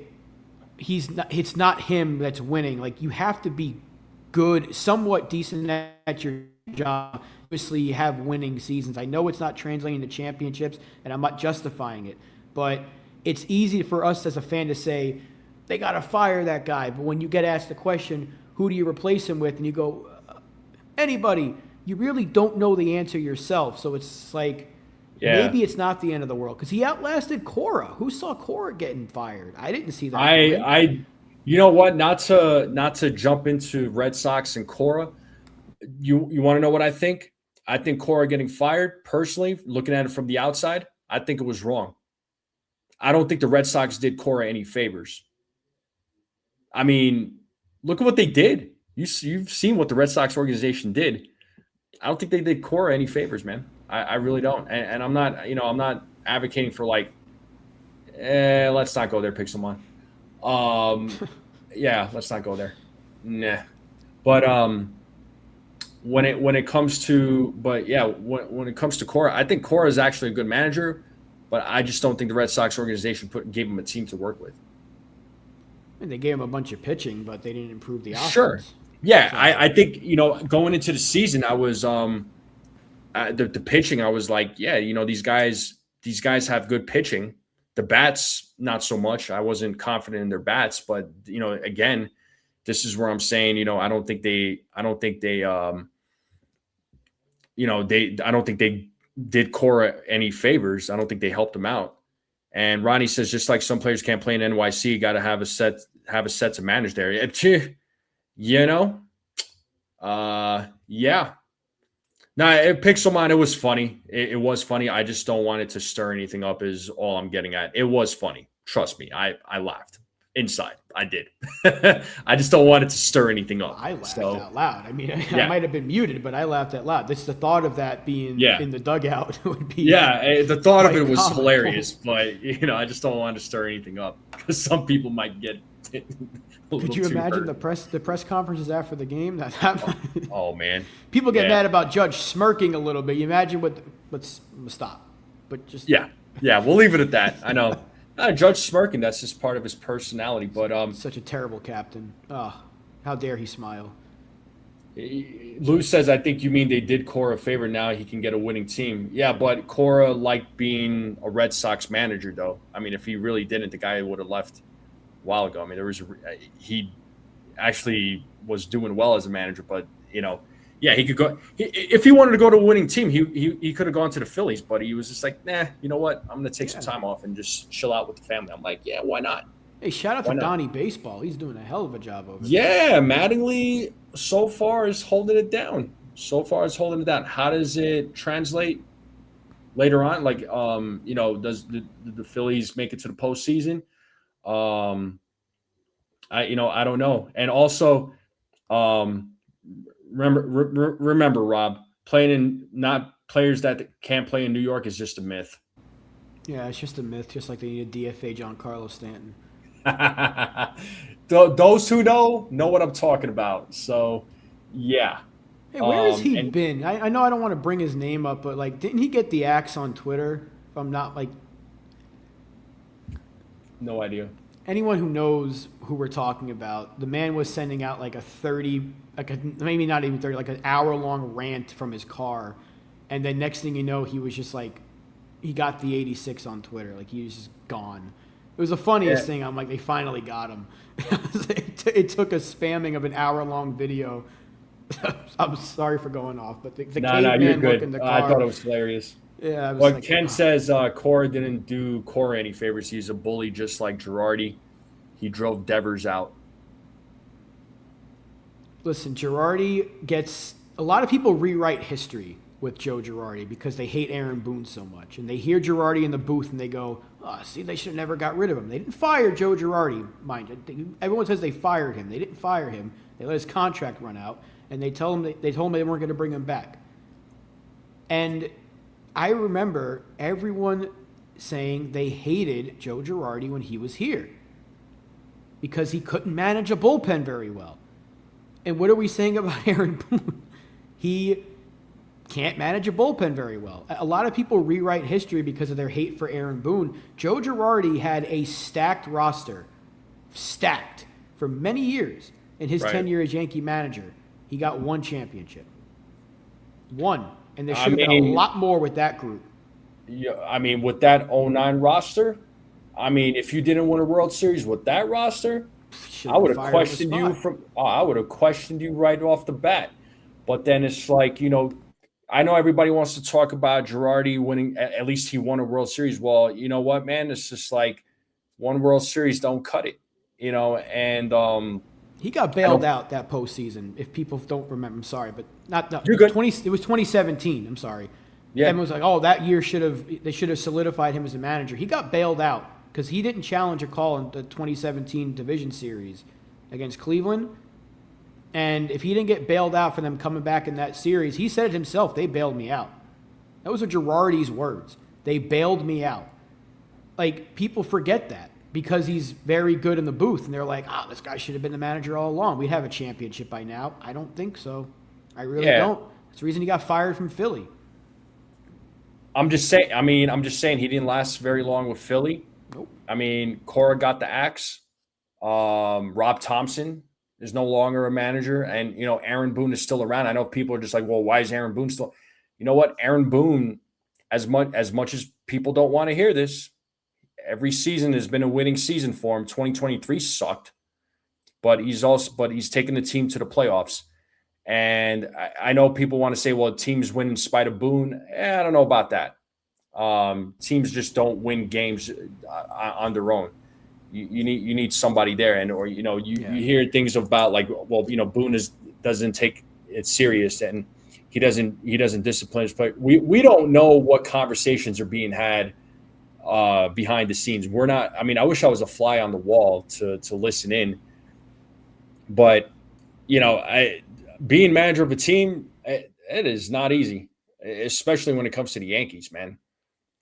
Speaker 2: it's not him that's winning. Like, you have to be good, somewhat decent at your job. Obviously, you have winning seasons. I know it's not translating to championships, and I'm not justifying it, but it's easy for us as a fan to say they got to fire that guy. But when you get asked the question, who do you replace him with? And you go, anybody. You really don't know the answer yourself. So it's like, maybe it's not the end of the world. Because he outlasted Cora. Who saw Cora getting fired? I didn't see that.
Speaker 1: You know what? Not to jump into Red Sox and Cora. You want to know what I think? I think Cora getting fired, personally, looking at it from the outside, I think it was wrong. I don't think the Red Sox did Cora any favors. I mean, look at what they did. You've seen what the Red Sox organization did. I don't think they did Cora any favors, man. I really don't. And I'm not, I'm not advocating for like, let's not go there, pick someone. Let's not go there. Nah. But when it comes to Cora, I think Cora is actually a good manager, but I just don't think the Red Sox organization gave him a team to work with.
Speaker 2: And they gave him a bunch of pitching, but they didn't improve the offense.
Speaker 1: Sure. Yeah, so, I think, going into the season, I was the pitching, I was like, these guys have good pitching. The bats, not so much. I wasn't confident in their bats, but again, this is where I'm saying, I don't think they did Cora any favors. I don't think they helped him out. And Ronnie says, just like some players can't play in NYC, got to have a set to manage there. Yeah. No, Pixelmon, it was funny. It was funny. I just don't want it to stir anything up is all I'm getting at. It was funny. Trust me. I laughed inside. I did. I just don't want it to stir anything up.
Speaker 2: I laughed out loud. I mean, I might have been muted, but I laughed out loud. This the thought of that being in the dugout would be.
Speaker 1: Yeah, the thought of it was hilarious, but I just don't want to stir anything up because some people might get
Speaker 2: Could you imagine the press conferences after the game?
Speaker 1: Oh man,
Speaker 2: people get mad about Judge smirking a little bit. You imagine let's stop, but just
Speaker 1: yeah, we'll leave it at that. I know Judge smirking, that's just part of his personality. But
Speaker 2: such a terrible captain. Oh, how dare he smile?
Speaker 1: Lou says, I think you mean they did Cora a favor. Now he can get a winning team. Yeah, but Cora liked being a Red Sox manager, though. I mean, if he really didn't, the guy would have left a while ago. I mean, he actually was doing well as a manager, but he could go. If he wanted to go to a winning team, he could have gone to the Phillies, but he was just like, nah, you know what? I'm going to take some time off and just chill out with the family. I'm like, yeah, why not?
Speaker 2: Hey, shout out to Donnie Baseball. He's doing a hell of a job over there.
Speaker 1: Yeah, Mattingly so far is holding it down. How does it translate later on? Like, does the Phillies make it to the postseason? I don't know. And also, remember, Rob, not players that can't play in New York is just a myth.
Speaker 2: Yeah, it's just a myth. Just like they need a DFA Giancarlo Stanton.
Speaker 1: Those who know what I'm talking about. So, yeah.
Speaker 2: Hey, where has he been? I know I don't want to bring his name up, but like, didn't he get the axe on Twitter? If I'm not like,
Speaker 1: no idea.
Speaker 2: Anyone who knows who we're talking about, the man was sending out like maybe not even 30, like an hour-long rant from his car, and then next thing you know, he was just like, he got the 86 on Twitter, like he was just gone. It was the funniest thing. I'm like, they finally got him. It took a spamming of an hour-long video. I'm sorry for going off, but the caveman look in the car.
Speaker 1: I thought it was hilarious.
Speaker 2: Yeah.
Speaker 1: Like Ken says, Cora didn't do Cora any favors. He's a bully just like Girardi. He drove Devers out.
Speaker 2: Listen, Girardi gets – a lot of people rewrite history with Joe Girardi because they hate Aaron Boone so much. And they hear Girardi in the booth and they go, oh, see, they should have never got rid of him. They didn't fire Joe Girardi, mind you. Everyone says they fired him. They didn't fire him. They let his contract run out, and they told him they weren't going to bring him back. And I remember everyone saying they hated Joe Girardi when he was here because he couldn't manage a bullpen very well. And what are we saying about Aaron Boone? He can't manage a bullpen very well. A lot of people rewrite history because of their hate for Aaron Boone. Joe Girardi had a stacked roster, for many years in his tenure as Yankee manager. He got one championship. One. And there should have been a lot more with that group.
Speaker 1: Yeah, I mean, with that 09 roster, I mean, if you didn't win a World Series with that roster, I would have questioned you right off the bat. But then it's like, I know everybody wants to talk about Girardi winning. At least he won a World Series. Well, you know what, man? It's just like one World Series don't cut it, and
Speaker 2: he got bailed out that postseason. If people don't remember, I'm sorry, but not
Speaker 1: You're good.
Speaker 2: It was 2017. I'm sorry.
Speaker 1: Yeah.
Speaker 2: Everyone was like, oh, that year they should have solidified him as a manager. He got bailed out because he didn't challenge a call in the 2017 division series against Cleveland. And if he didn't get bailed out for them coming back in that series, he said it himself, they bailed me out. That was Girardi's words. They bailed me out. Like, people forget that because he's very good in the booth. And they're like, this guy should have been the manager all along. We'd have a championship by now. I don't think so. I really don't. That's the reason he got fired from Philly.
Speaker 1: I'm just saying he didn't last very long with Philly.
Speaker 2: Nope.
Speaker 1: I mean, Cora got the axe. Rob Thompson is no longer a manager. And, Aaron Boone is still around. I know people are just like, well, why is Aaron Boone still? You know what? Aaron Boone, as much as people don't want to hear this, every season has been a winning season for him. 2023 sucked, but he's taken the team to the playoffs. And I know people want to say, well, teams win in spite of Boone. I don't know about that. Teams just don't win games on their own. You need somebody there, you hear things about like, well, Boone doesn't take it serious and he doesn't discipline his play. We don't know what conversations are being had behind the scenes. We're not. I mean, I wish I was a fly on the wall to listen in, but being manager of a team, it is not easy, especially when it comes to the Yankees, man.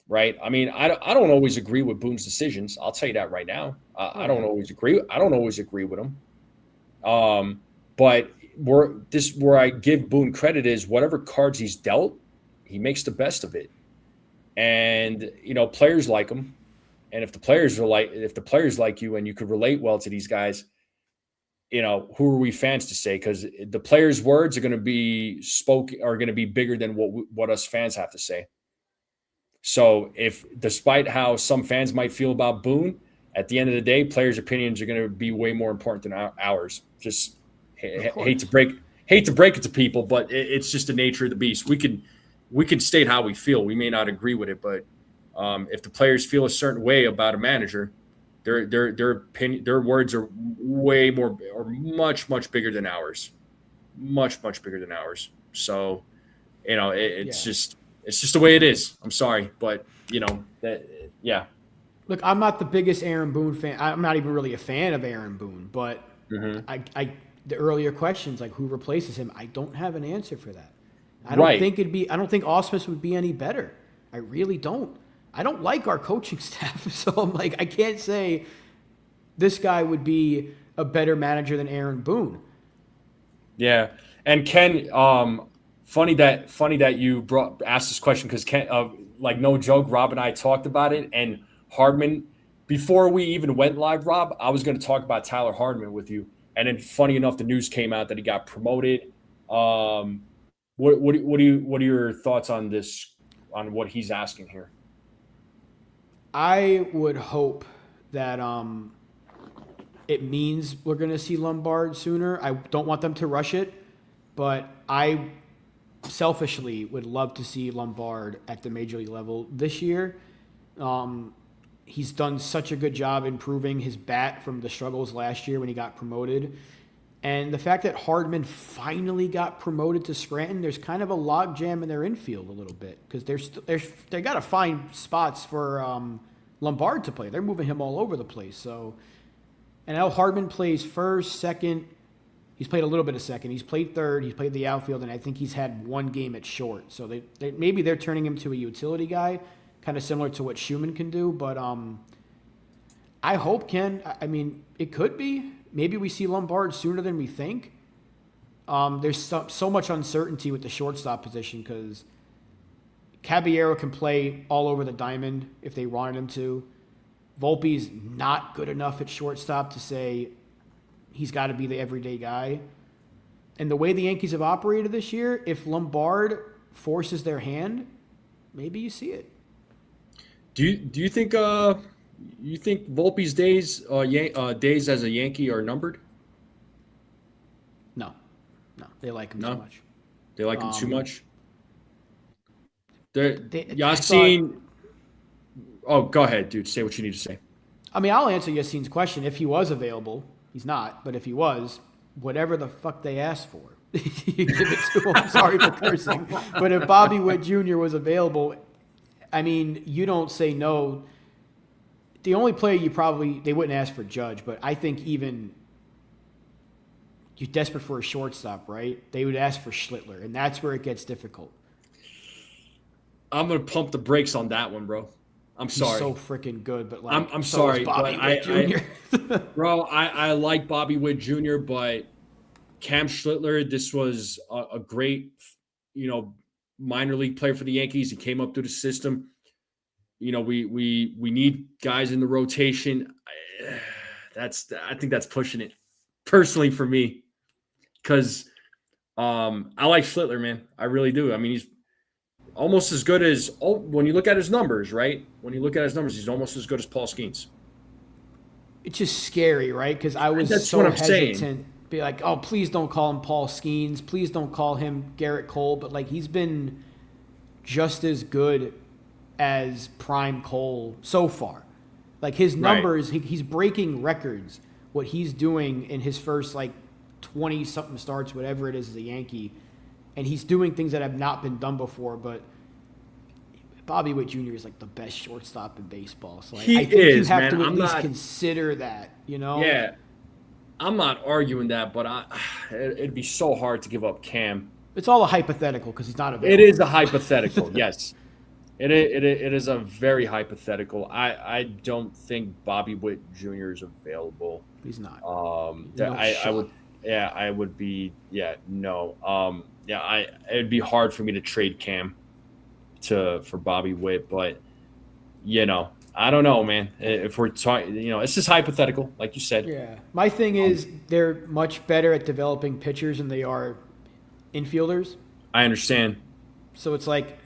Speaker 1: Right? I mean, I don't always agree with Boone's decisions. I'll tell you that right now. I don't always agree. I don't always agree with him. But where I give Boone credit is whatever cards he's dealt, he makes the best of it. And players like him. And if the players like you and you could relate well to these guys, who are we fans to say? Because the players' words are going to be bigger than what us fans have to say. So if, despite how some fans might feel about Boone, at the end of the day, players' opinions are going to be way more important than ours. Just hate to break it to people, but it's just the nature of the beast. We can state how we feel. We may not agree with it, but if the players feel a certain way about a manager, their opinion, their words are way more or much bigger than ours, much bigger than ours. So, it's just the way it is. I'm sorry, but yeah.
Speaker 2: Look, I'm not the biggest Aaron Boone fan. I'm not even really a fan of Aaron Boone, but the earlier questions, like who replaces him, I don't have an answer for that. I don't think Ausmus would be any better. I really don't. I don't like our coaching staff, so I'm like, I can't say this guy would be a better manager than Aaron Boone.
Speaker 1: Yeah, and Ken, funny that you asked this question because Ken, like no joke, Rob and I talked about it, and Hardman, before we even went live, Rob, I was going to talk about Tyler Hardman with you, and then funny enough, the news came out that he got promoted. What are your thoughts on this? On what he's asking here?
Speaker 2: I would hope that it means we're going to see Lombard sooner. I don't want them to rush it, but I selfishly would love to see Lombard at the major league level this year. He's done such a good job improving his bat from the struggles last year when he got promoted. And the fact that Hardman finally got promoted to Scranton, there's kind of a logjam in their infield a little bit because they got to find spots for Lombard to play. They're moving him all over the place. So, and now Hardman plays first, second. He's played a little bit of second. He's played third. He's played the outfield, and I think he's had one game at short. So maybe they're turning him to a utility guy, kind of similar to what Schumann can do. But I hope, Ken. I mean, it could be. Maybe we see Lombard sooner than we think. There's so much uncertainty with the shortstop position because Caballero can play all over the diamond if they wanted him to. Volpe's not good enough at shortstop to say he's got to be the everyday guy. And the way the Yankees have operated this year, if Lombard forces their hand, maybe you see it.
Speaker 1: Do you think Volpe's days as a Yankee are numbered?
Speaker 2: No, they like him too much.
Speaker 1: They like him too much. Yassine. Oh, go ahead, dude. Say what you need to say.
Speaker 2: I mean, I'll answer Yassine's question. If he was available, he's not. But if he was, whatever the fuck they asked for, you give it to him. I'm sorry for cursing. But if Bobby Witt Jr. was available, I mean, you don't say no. The only player they wouldn't ask for Judge, but I think even you're desperate for a shortstop, right? They would ask for Schlittler, and that's where it gets difficult.
Speaker 1: I'm gonna pump the brakes on that one, bro. I'm sorry.
Speaker 2: He's so freaking good, but like
Speaker 1: I'm sorry,
Speaker 2: Bobby Witt Jr.
Speaker 1: Bro, I like Bobby Witt Jr., but Cam Schlittler, this was a great, minor league player for the Yankees. He came up through the system. We need guys in the rotation. I think that's pushing it personally for me because I like Schlittler, man. I really do. I mean, he's almost as good as when you look at his numbers, right? When you look at his numbers, he's almost as good as Paul Skeens.
Speaker 2: It's just scary, right? Because I was
Speaker 1: That's
Speaker 2: so
Speaker 1: what I'm
Speaker 2: hesitant.
Speaker 1: saying.
Speaker 2: Be like, oh, please don't call him Paul Skeens. Please don't call him Garrett Cole. But like, he's been just as good as Prime Cole so far. Like his numbers, right. He's breaking records. What he's doing in his first 20-something starts, whatever it is, as a Yankee, and he's doing things that have not been done before. But Bobby Witt Jr. is the best shortstop in baseball. So I think you have to at least consider that.
Speaker 1: Yeah, I'm not arguing that, but it'd be so hard to give up Cam.
Speaker 2: It's all a hypothetical because he's not available.
Speaker 1: It is a hypothetical, yes. It is a very hypothetical. I don't think Bobby Witt Jr. is available.
Speaker 2: He's not.
Speaker 1: I would be, no. It'd be hard for me to trade Cam for Bobby Witt, but I don't know, man. If we're talking, it's just hypothetical, like you said.
Speaker 2: Yeah. My thing is they're much better at developing pitchers than they are infielders.
Speaker 1: I understand,
Speaker 2: So it's like,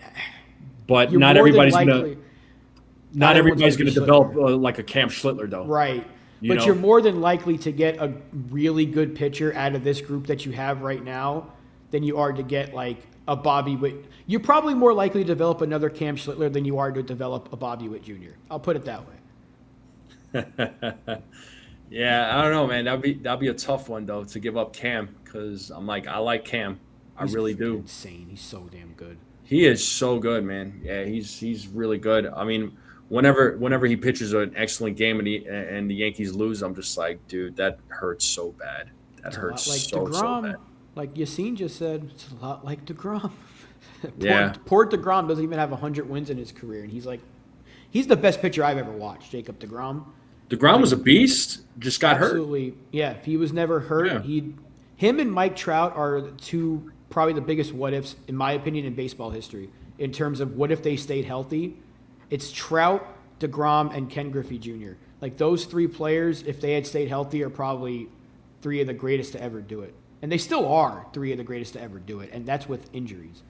Speaker 1: but
Speaker 2: you're
Speaker 1: not
Speaker 2: more than
Speaker 1: everybody's
Speaker 2: likely-
Speaker 1: not everybody's
Speaker 2: gonna
Speaker 1: gonna
Speaker 2: be
Speaker 1: develop
Speaker 2: Schlittler.
Speaker 1: like a Cam Schlittler, though.
Speaker 2: Right.
Speaker 1: You
Speaker 2: But
Speaker 1: know?
Speaker 2: you're more than likely to get a really good pitcher out of this group that you have right now than you are to get like a Bobby Witt. You're probably more likely to develop another Cam Schlittler than you are to develop a Bobby Witt Jr. I'll put it that way.
Speaker 1: Yeah, I don't know, man. That'd be a tough one though to give up Cam, because I like Cam. I
Speaker 2: He's
Speaker 1: really do.
Speaker 2: insane. He's so damn good.
Speaker 1: He is so good, man. Yeah, he's really good. I mean, whenever he pitches an excellent game and the Yankees lose, I'm just like, dude, that hurts so bad. That
Speaker 2: It's
Speaker 1: hurts
Speaker 2: a lot like
Speaker 1: so
Speaker 2: DeGrom.
Speaker 1: bad.
Speaker 2: Like Yassine just said, it's a lot like DeGrom.
Speaker 1: Yeah.
Speaker 2: Poor DeGrom doesn't even have 100 wins in his career, and he's the best pitcher I've ever watched, Jacob DeGrom.
Speaker 1: DeGrom was a beast, just got hurt.
Speaker 2: Absolutely. Yeah, if he was never hurt,
Speaker 1: Yeah.
Speaker 2: him and Mike Trout are two probably the biggest what ifs, in my opinion, in baseball history. In terms of what if they stayed healthy, it's Trout, DeGrom, and Ken Griffey Jr. Like those three players, if they had stayed healthy, are probably three of the greatest to ever do it. And they still are three of the greatest to ever do it, and that's with injuries.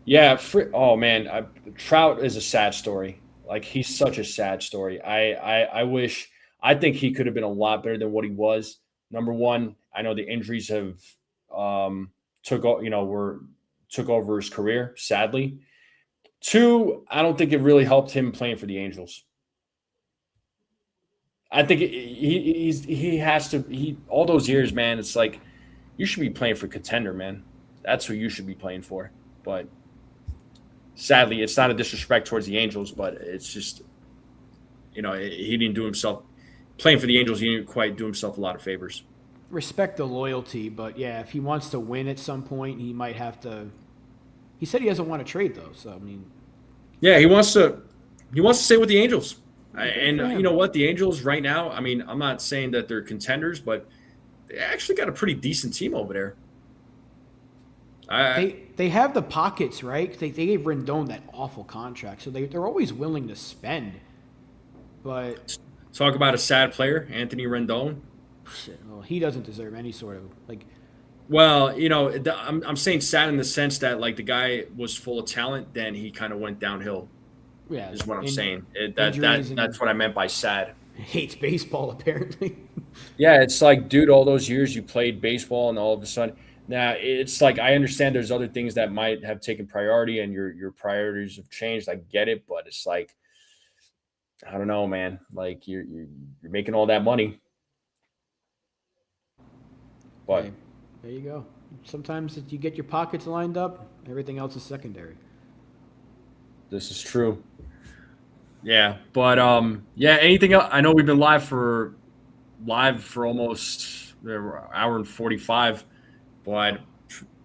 Speaker 1: Yeah. Oh man, Trout is a sad story. Like, he's such a sad story. I think he could have been a lot better than what he was. Number one, I know the injuries have took over his career, sadly. Two, I don't think it really helped him playing for the Angels. I think he has to all those years, man. It's like you should be playing for contender, man. That's who you should be playing for. But sadly, it's not a disrespect towards the Angels, but it's just he didn't do himself playing for the Angels. He didn't quite do himself a lot of favors.
Speaker 2: Respect the loyalty, but yeah, if he wants to win at some point, he might have to. He said he doesn't want to trade though, so I mean.
Speaker 1: Yeah, he wants to stay with the Angels. And you know what? The Angels right now, I mean, I'm not saying that they're contenders, but they actually got a pretty decent team over there.
Speaker 2: They have the pockets, right? They gave Rendon that awful contract, so they're always willing to spend. But
Speaker 1: talk about a sad player, Anthony Rendon.
Speaker 2: shit, well, he doesn't deserve any sort of like.
Speaker 1: Well, I'm saying sad in the sense that like the guy was full of talent, then he kind of went downhill.
Speaker 2: Yeah,
Speaker 1: Is what I'm saying.
Speaker 2: Injuries
Speaker 1: That's what I meant by sad.
Speaker 2: hates baseball apparently.
Speaker 1: Yeah, it's like, dude, all those years you played baseball, and all of a sudden, now it's like I understand there's other things that might have taken priority, and your priorities have changed. I get it, but it's like, I don't know, man. Like you're making all that money, but
Speaker 2: Hey, there you go. Sometimes if you get your pockets lined up, everything else is secondary.
Speaker 1: this is true. Yeah, but anything else? I know we've been live for almost an hour and 45, but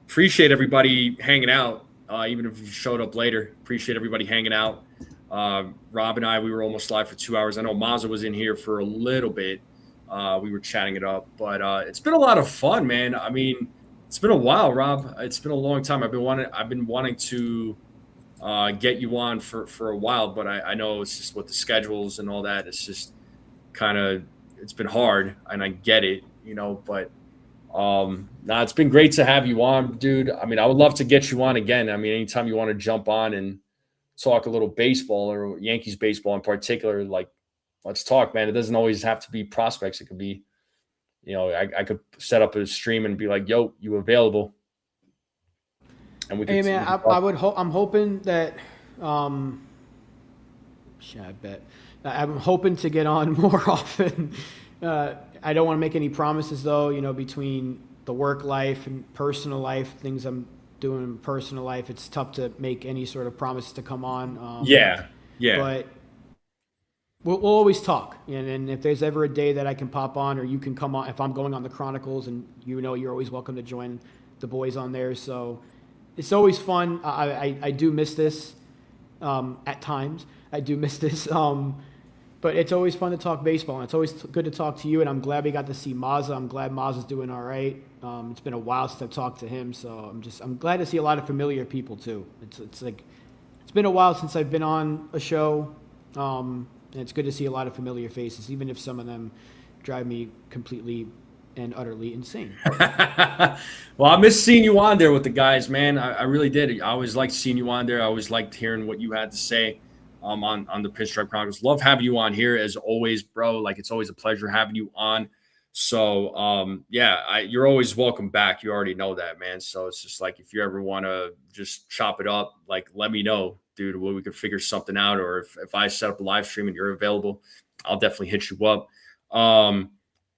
Speaker 1: appreciate everybody hanging out. Even if you showed up later, appreciate everybody hanging out. Rob and I, we were almost live for 2 hours. I know Mazza was in here for a little bit. We were chatting it up, but it's been a lot of fun, man. I mean, it's been a while, Rob. It's been a long time. I've been wanting to get you on for a while, but I know it's just with the schedules and all that. It's just it's been hard, and I get it, but it's been great to have you on, dude. I mean, I would love to get you on again. I mean, anytime you want to jump on and talk a little baseball, or Yankees baseball in particular, like, let's talk, man. It doesn't always have to be prospects. It could be, I could set up a stream and be like, yo, you available? And we could.
Speaker 2: Hey man, I'm hoping that. I bet. I'm hoping to get on more often. I don't want to make any promises though. Between the work life and personal life, things I'm doing in personal life, it's tough to make any sort of promise to come on.
Speaker 1: Yeah.
Speaker 2: But we'll always talk, and if there's ever a day that I can pop on, or you can come on, if I'm going on the Chronicles, and you're always welcome to join the boys on there. So it's always fun. I do miss this at times. I do miss this. But it's always fun to talk baseball, and it's always good to talk to you. And I'm glad we got to see Mazza. I'm glad Mazza's doing all right. It's been a while since I've talked to him, so I'm glad to see a lot of familiar people too. It's like it's been a while since I've been on a show, and it's good to see a lot of familiar faces, even if some of them drive me completely and utterly insane.
Speaker 1: Well, I miss seeing you on there with the guys, man. I really did. I always liked seeing you on there. I always liked hearing what you had to say on the Pinstripe Chronicles. Love having you on here as always, bro. Like, it's always a pleasure having you on. So, you're always welcome back. You already know that, man. So it's just like, if you ever want to just chop it up, like, let me know, dude. Well, we could figure something out. Or if I set up a live stream and you're available, I'll definitely hit you up.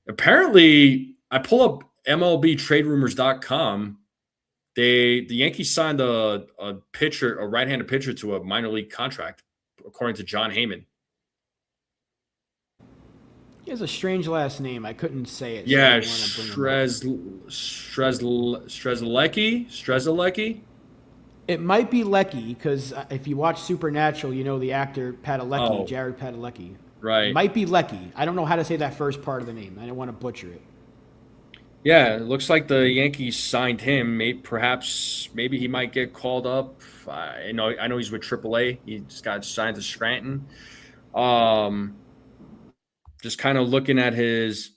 Speaker 1: Apparently, I pull up MLBTradeRumors.com. The Yankees signed a right-handed pitcher, to a minor league contract, according to John Heyman.
Speaker 2: He has a strange last name. I couldn't say it.
Speaker 1: Yeah, Strzelecki.
Speaker 2: It might be Lecky, because if you watch Supernatural, you know the actor Padalecki, Jared Padalecki.
Speaker 1: Right.
Speaker 2: It might be Lecky. I don't know how to say that first part of the name. I don't want to butcher it.
Speaker 1: Yeah, it looks like the Yankees signed him. Maybe he might get called up. I know he's with AAA. He just got signed to Scranton. Just kind of looking at apparently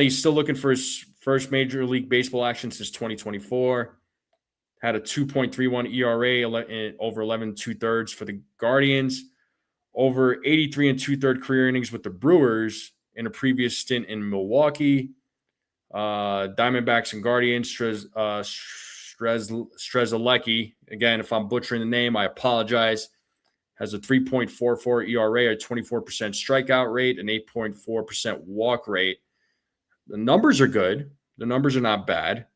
Speaker 1: he's still looking for his first Major League Baseball action since 2024. Had a 2.31 ERA over 11 2/3 for the Guardians. Over 83 2/3 career innings with the Brewers in a previous stint in Milwaukee. Diamondbacks and Guardians. Strzelecki, again, if I'm butchering the name, I apologize, has a 3.44 ERA, a 24% strikeout rate, an 8.4% walk rate. The numbers are good. The numbers are not bad.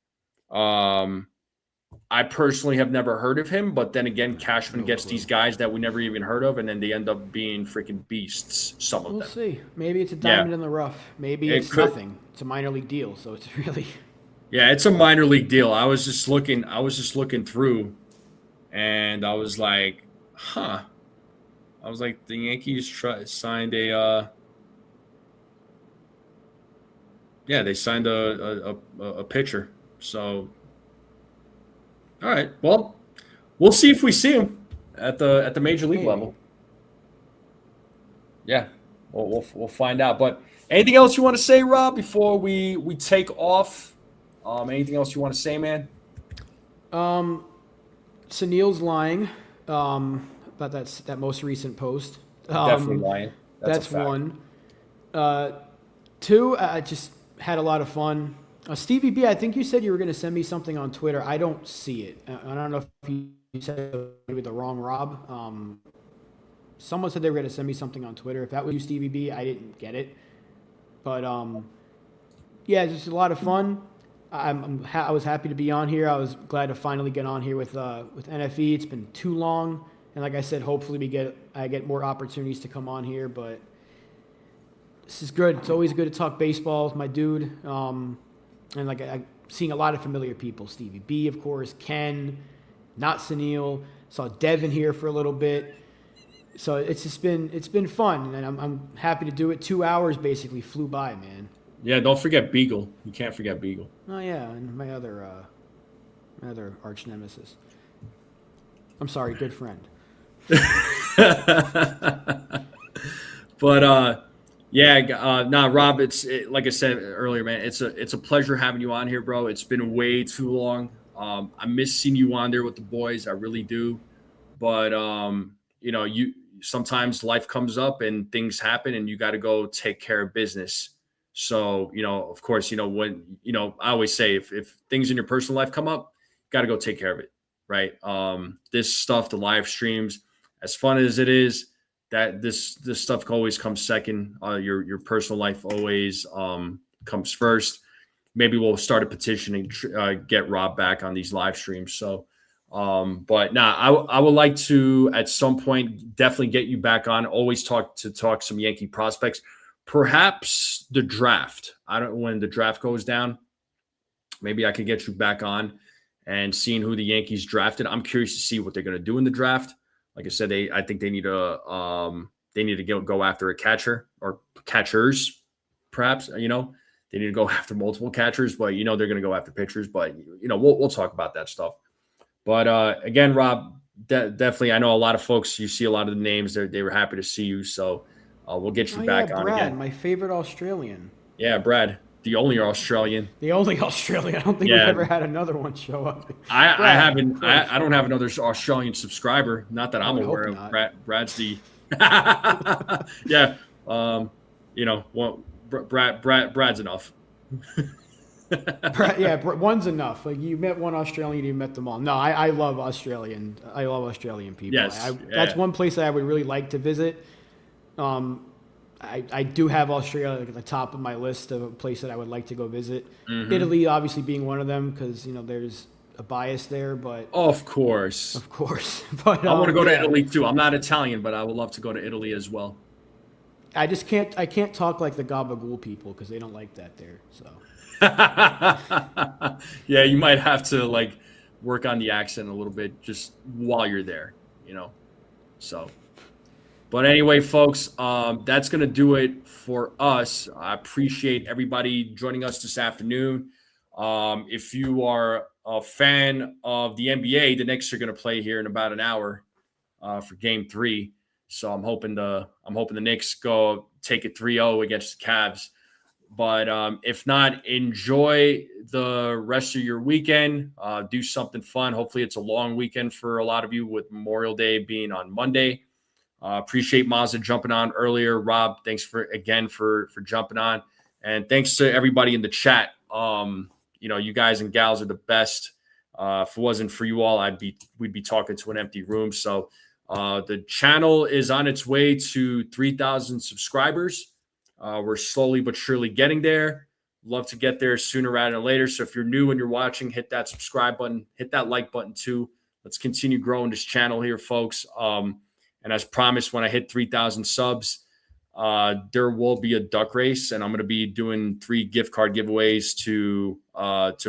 Speaker 1: I personally have never heard of him, but then again, Cashman gets these guys that we never even heard of, and then they end up being freaking beasts, some of them.
Speaker 2: We'll see. Maybe it's a diamond in the rough. Maybe it's nothing. It's a minor league deal, so it's really...
Speaker 1: Yeah, it's a minor league deal. I was just looking through, and I was like, huh. I was like, the Yankees signed they signed a pitcher. So, all right. Well, we'll see if we see him at the major league level. Yeah, we'll find out. But anything else you want to say, Rob, before we take off? Anything else you want to say, man?
Speaker 2: Sunil's lying about that most recent post.
Speaker 1: Definitely lying.
Speaker 2: That's one. Two, I just had a lot of fun. Stevie B, I think you said you were going to send me something on Twitter. I don't see it. I don't know if you said it with the wrong Rob. Someone said they were going to send me something on Twitter. If that was you, Stevie B, I didn't get it. But just a lot of fun. I was happy to be on here. I was glad to finally get on here with NFE. It's been too long, and like I said, hopefully I get more opportunities to come on here. But this is good. It's always good to talk baseball with my dude. And like I'm seeing a lot of familiar people. Stevie B, of course, Ken, not Sunil. Saw Devin here for a little bit. So it's been fun, and I'm happy to do it. 2 hours basically flew by, man.
Speaker 1: Yeah, don't forget Beagle. You can't forget Beagle.
Speaker 2: Oh yeah, and my other arch nemesis. I'm sorry, good friend.
Speaker 1: But Rob, like I said earlier, man. It's a pleasure having you on here, bro. It's been way too long. I miss seeing you on there with the boys. I really do. But you sometimes life comes up and things happen, and you got to go take care of business. So, of course, when, I always say if things in your personal life come up, you got to go take care of it. Right. This stuff, the live streams, as fun as it is, that this stuff always comes second. Your personal life always comes first. Maybe we'll start a petition and get Rob back on these live streams. So, I would like to, at some point, definitely get you back on. Always talk some Yankee prospects. Perhaps the draft. When the draft goes down, maybe I could get you back on and seeing who the Yankees drafted. I'm curious to see what they're going to do in the draft. Like I said, I think they need a they need to go after a catcher or catchers, perhaps. They need to go after multiple catchers, but they're going to go after pitchers. But we'll talk about that stuff. But again, Rob, definitely, I know a lot of folks. You see a lot of the names. They were happy to see you, so we'll get you back on
Speaker 2: Brad,
Speaker 1: again.
Speaker 2: My favorite Australian.
Speaker 1: Yeah, Brad, the only Australian.
Speaker 2: The only Australian. I don't think we've ever had another one show up.
Speaker 1: I haven't. I don't have another Australian subscriber. Not that I'm aware of.
Speaker 2: Not.
Speaker 1: Brad's the. Yeah. Brad's enough.
Speaker 2: One's enough. Like, you met one Australian, you met them all. No, I love Australian. I love Australian people.
Speaker 1: Yes,
Speaker 2: that's one place that I would really like to visit. I do have Australia at the top of my list of a place that I would like to go visit. Mm-hmm. Italy, obviously, being one of them, because there's a bias there. But
Speaker 1: of course.
Speaker 2: But
Speaker 1: I want to go to Italy too. I'm not Italian, but I would love to go to Italy as well.
Speaker 2: I just can't. I can't talk like the Gabagool people because they don't like that there. So.
Speaker 1: Yeah, you might have to work on the accent a little bit just while you're there. So. But anyway, folks, that's going to do it for us. I appreciate everybody joining us this afternoon. If you are a fan of the NBA, the Knicks are going to play here in about an hour for Game 3. So I'm hoping the Knicks go take it 3-0 against the Cavs. But if not, enjoy the rest of your weekend. Do something fun. Hopefully it's a long weekend for a lot of you with Memorial Day being on Monday. Appreciate Mazza jumping on earlier. Rob, thanks for jumping on. And thanks to everybody in the chat. You guys and gals are the best. If it wasn't for you all, we'd be talking to an empty room. So the channel is on its way to 3,000 subscribers. We're slowly but surely getting there. Love to get there sooner rather than later. So if you're new and you're watching, hit that subscribe button, hit that like button too. Let's continue growing this channel here, folks. And as promised, when I hit 3,000 subs, there will be a duck race, and I'm going to be doing 3 gift card giveaways to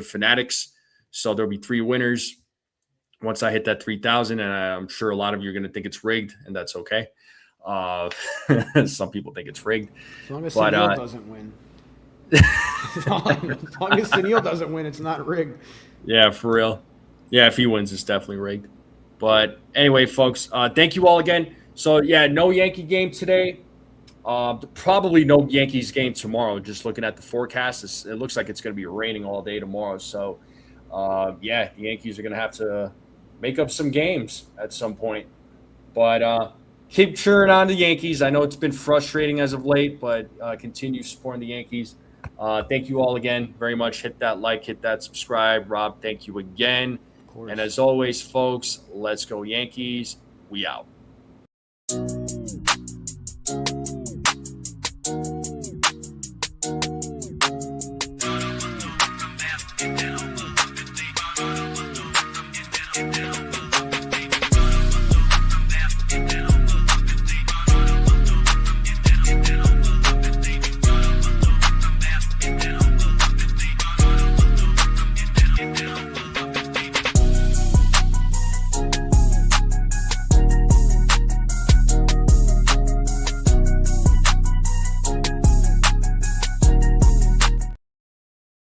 Speaker 1: Fanatics. So there'll be 3 winners once I hit that 3,000, and I'm sure a lot of you are going to think it's rigged, and that's okay. Some people think it's rigged.
Speaker 2: As long as Snell doesn't win. As long as Snell doesn't win, it's not rigged.
Speaker 1: Yeah, for real. Yeah, if he wins, it's definitely rigged. But anyway, folks, thank you all again. So, yeah, no Yankee game today. Probably no Yankees game tomorrow. Just looking at the forecast, it looks like it's going to be raining all day tomorrow. So, the Yankees are going to have to make up some games at some point. But keep cheering on the Yankees. I know it's been frustrating as of late, but continue supporting the Yankees. Thank you all again very much. Hit that like, hit that subscribe. Rob, thank you again. And as always, folks, let's go Yankees. We out.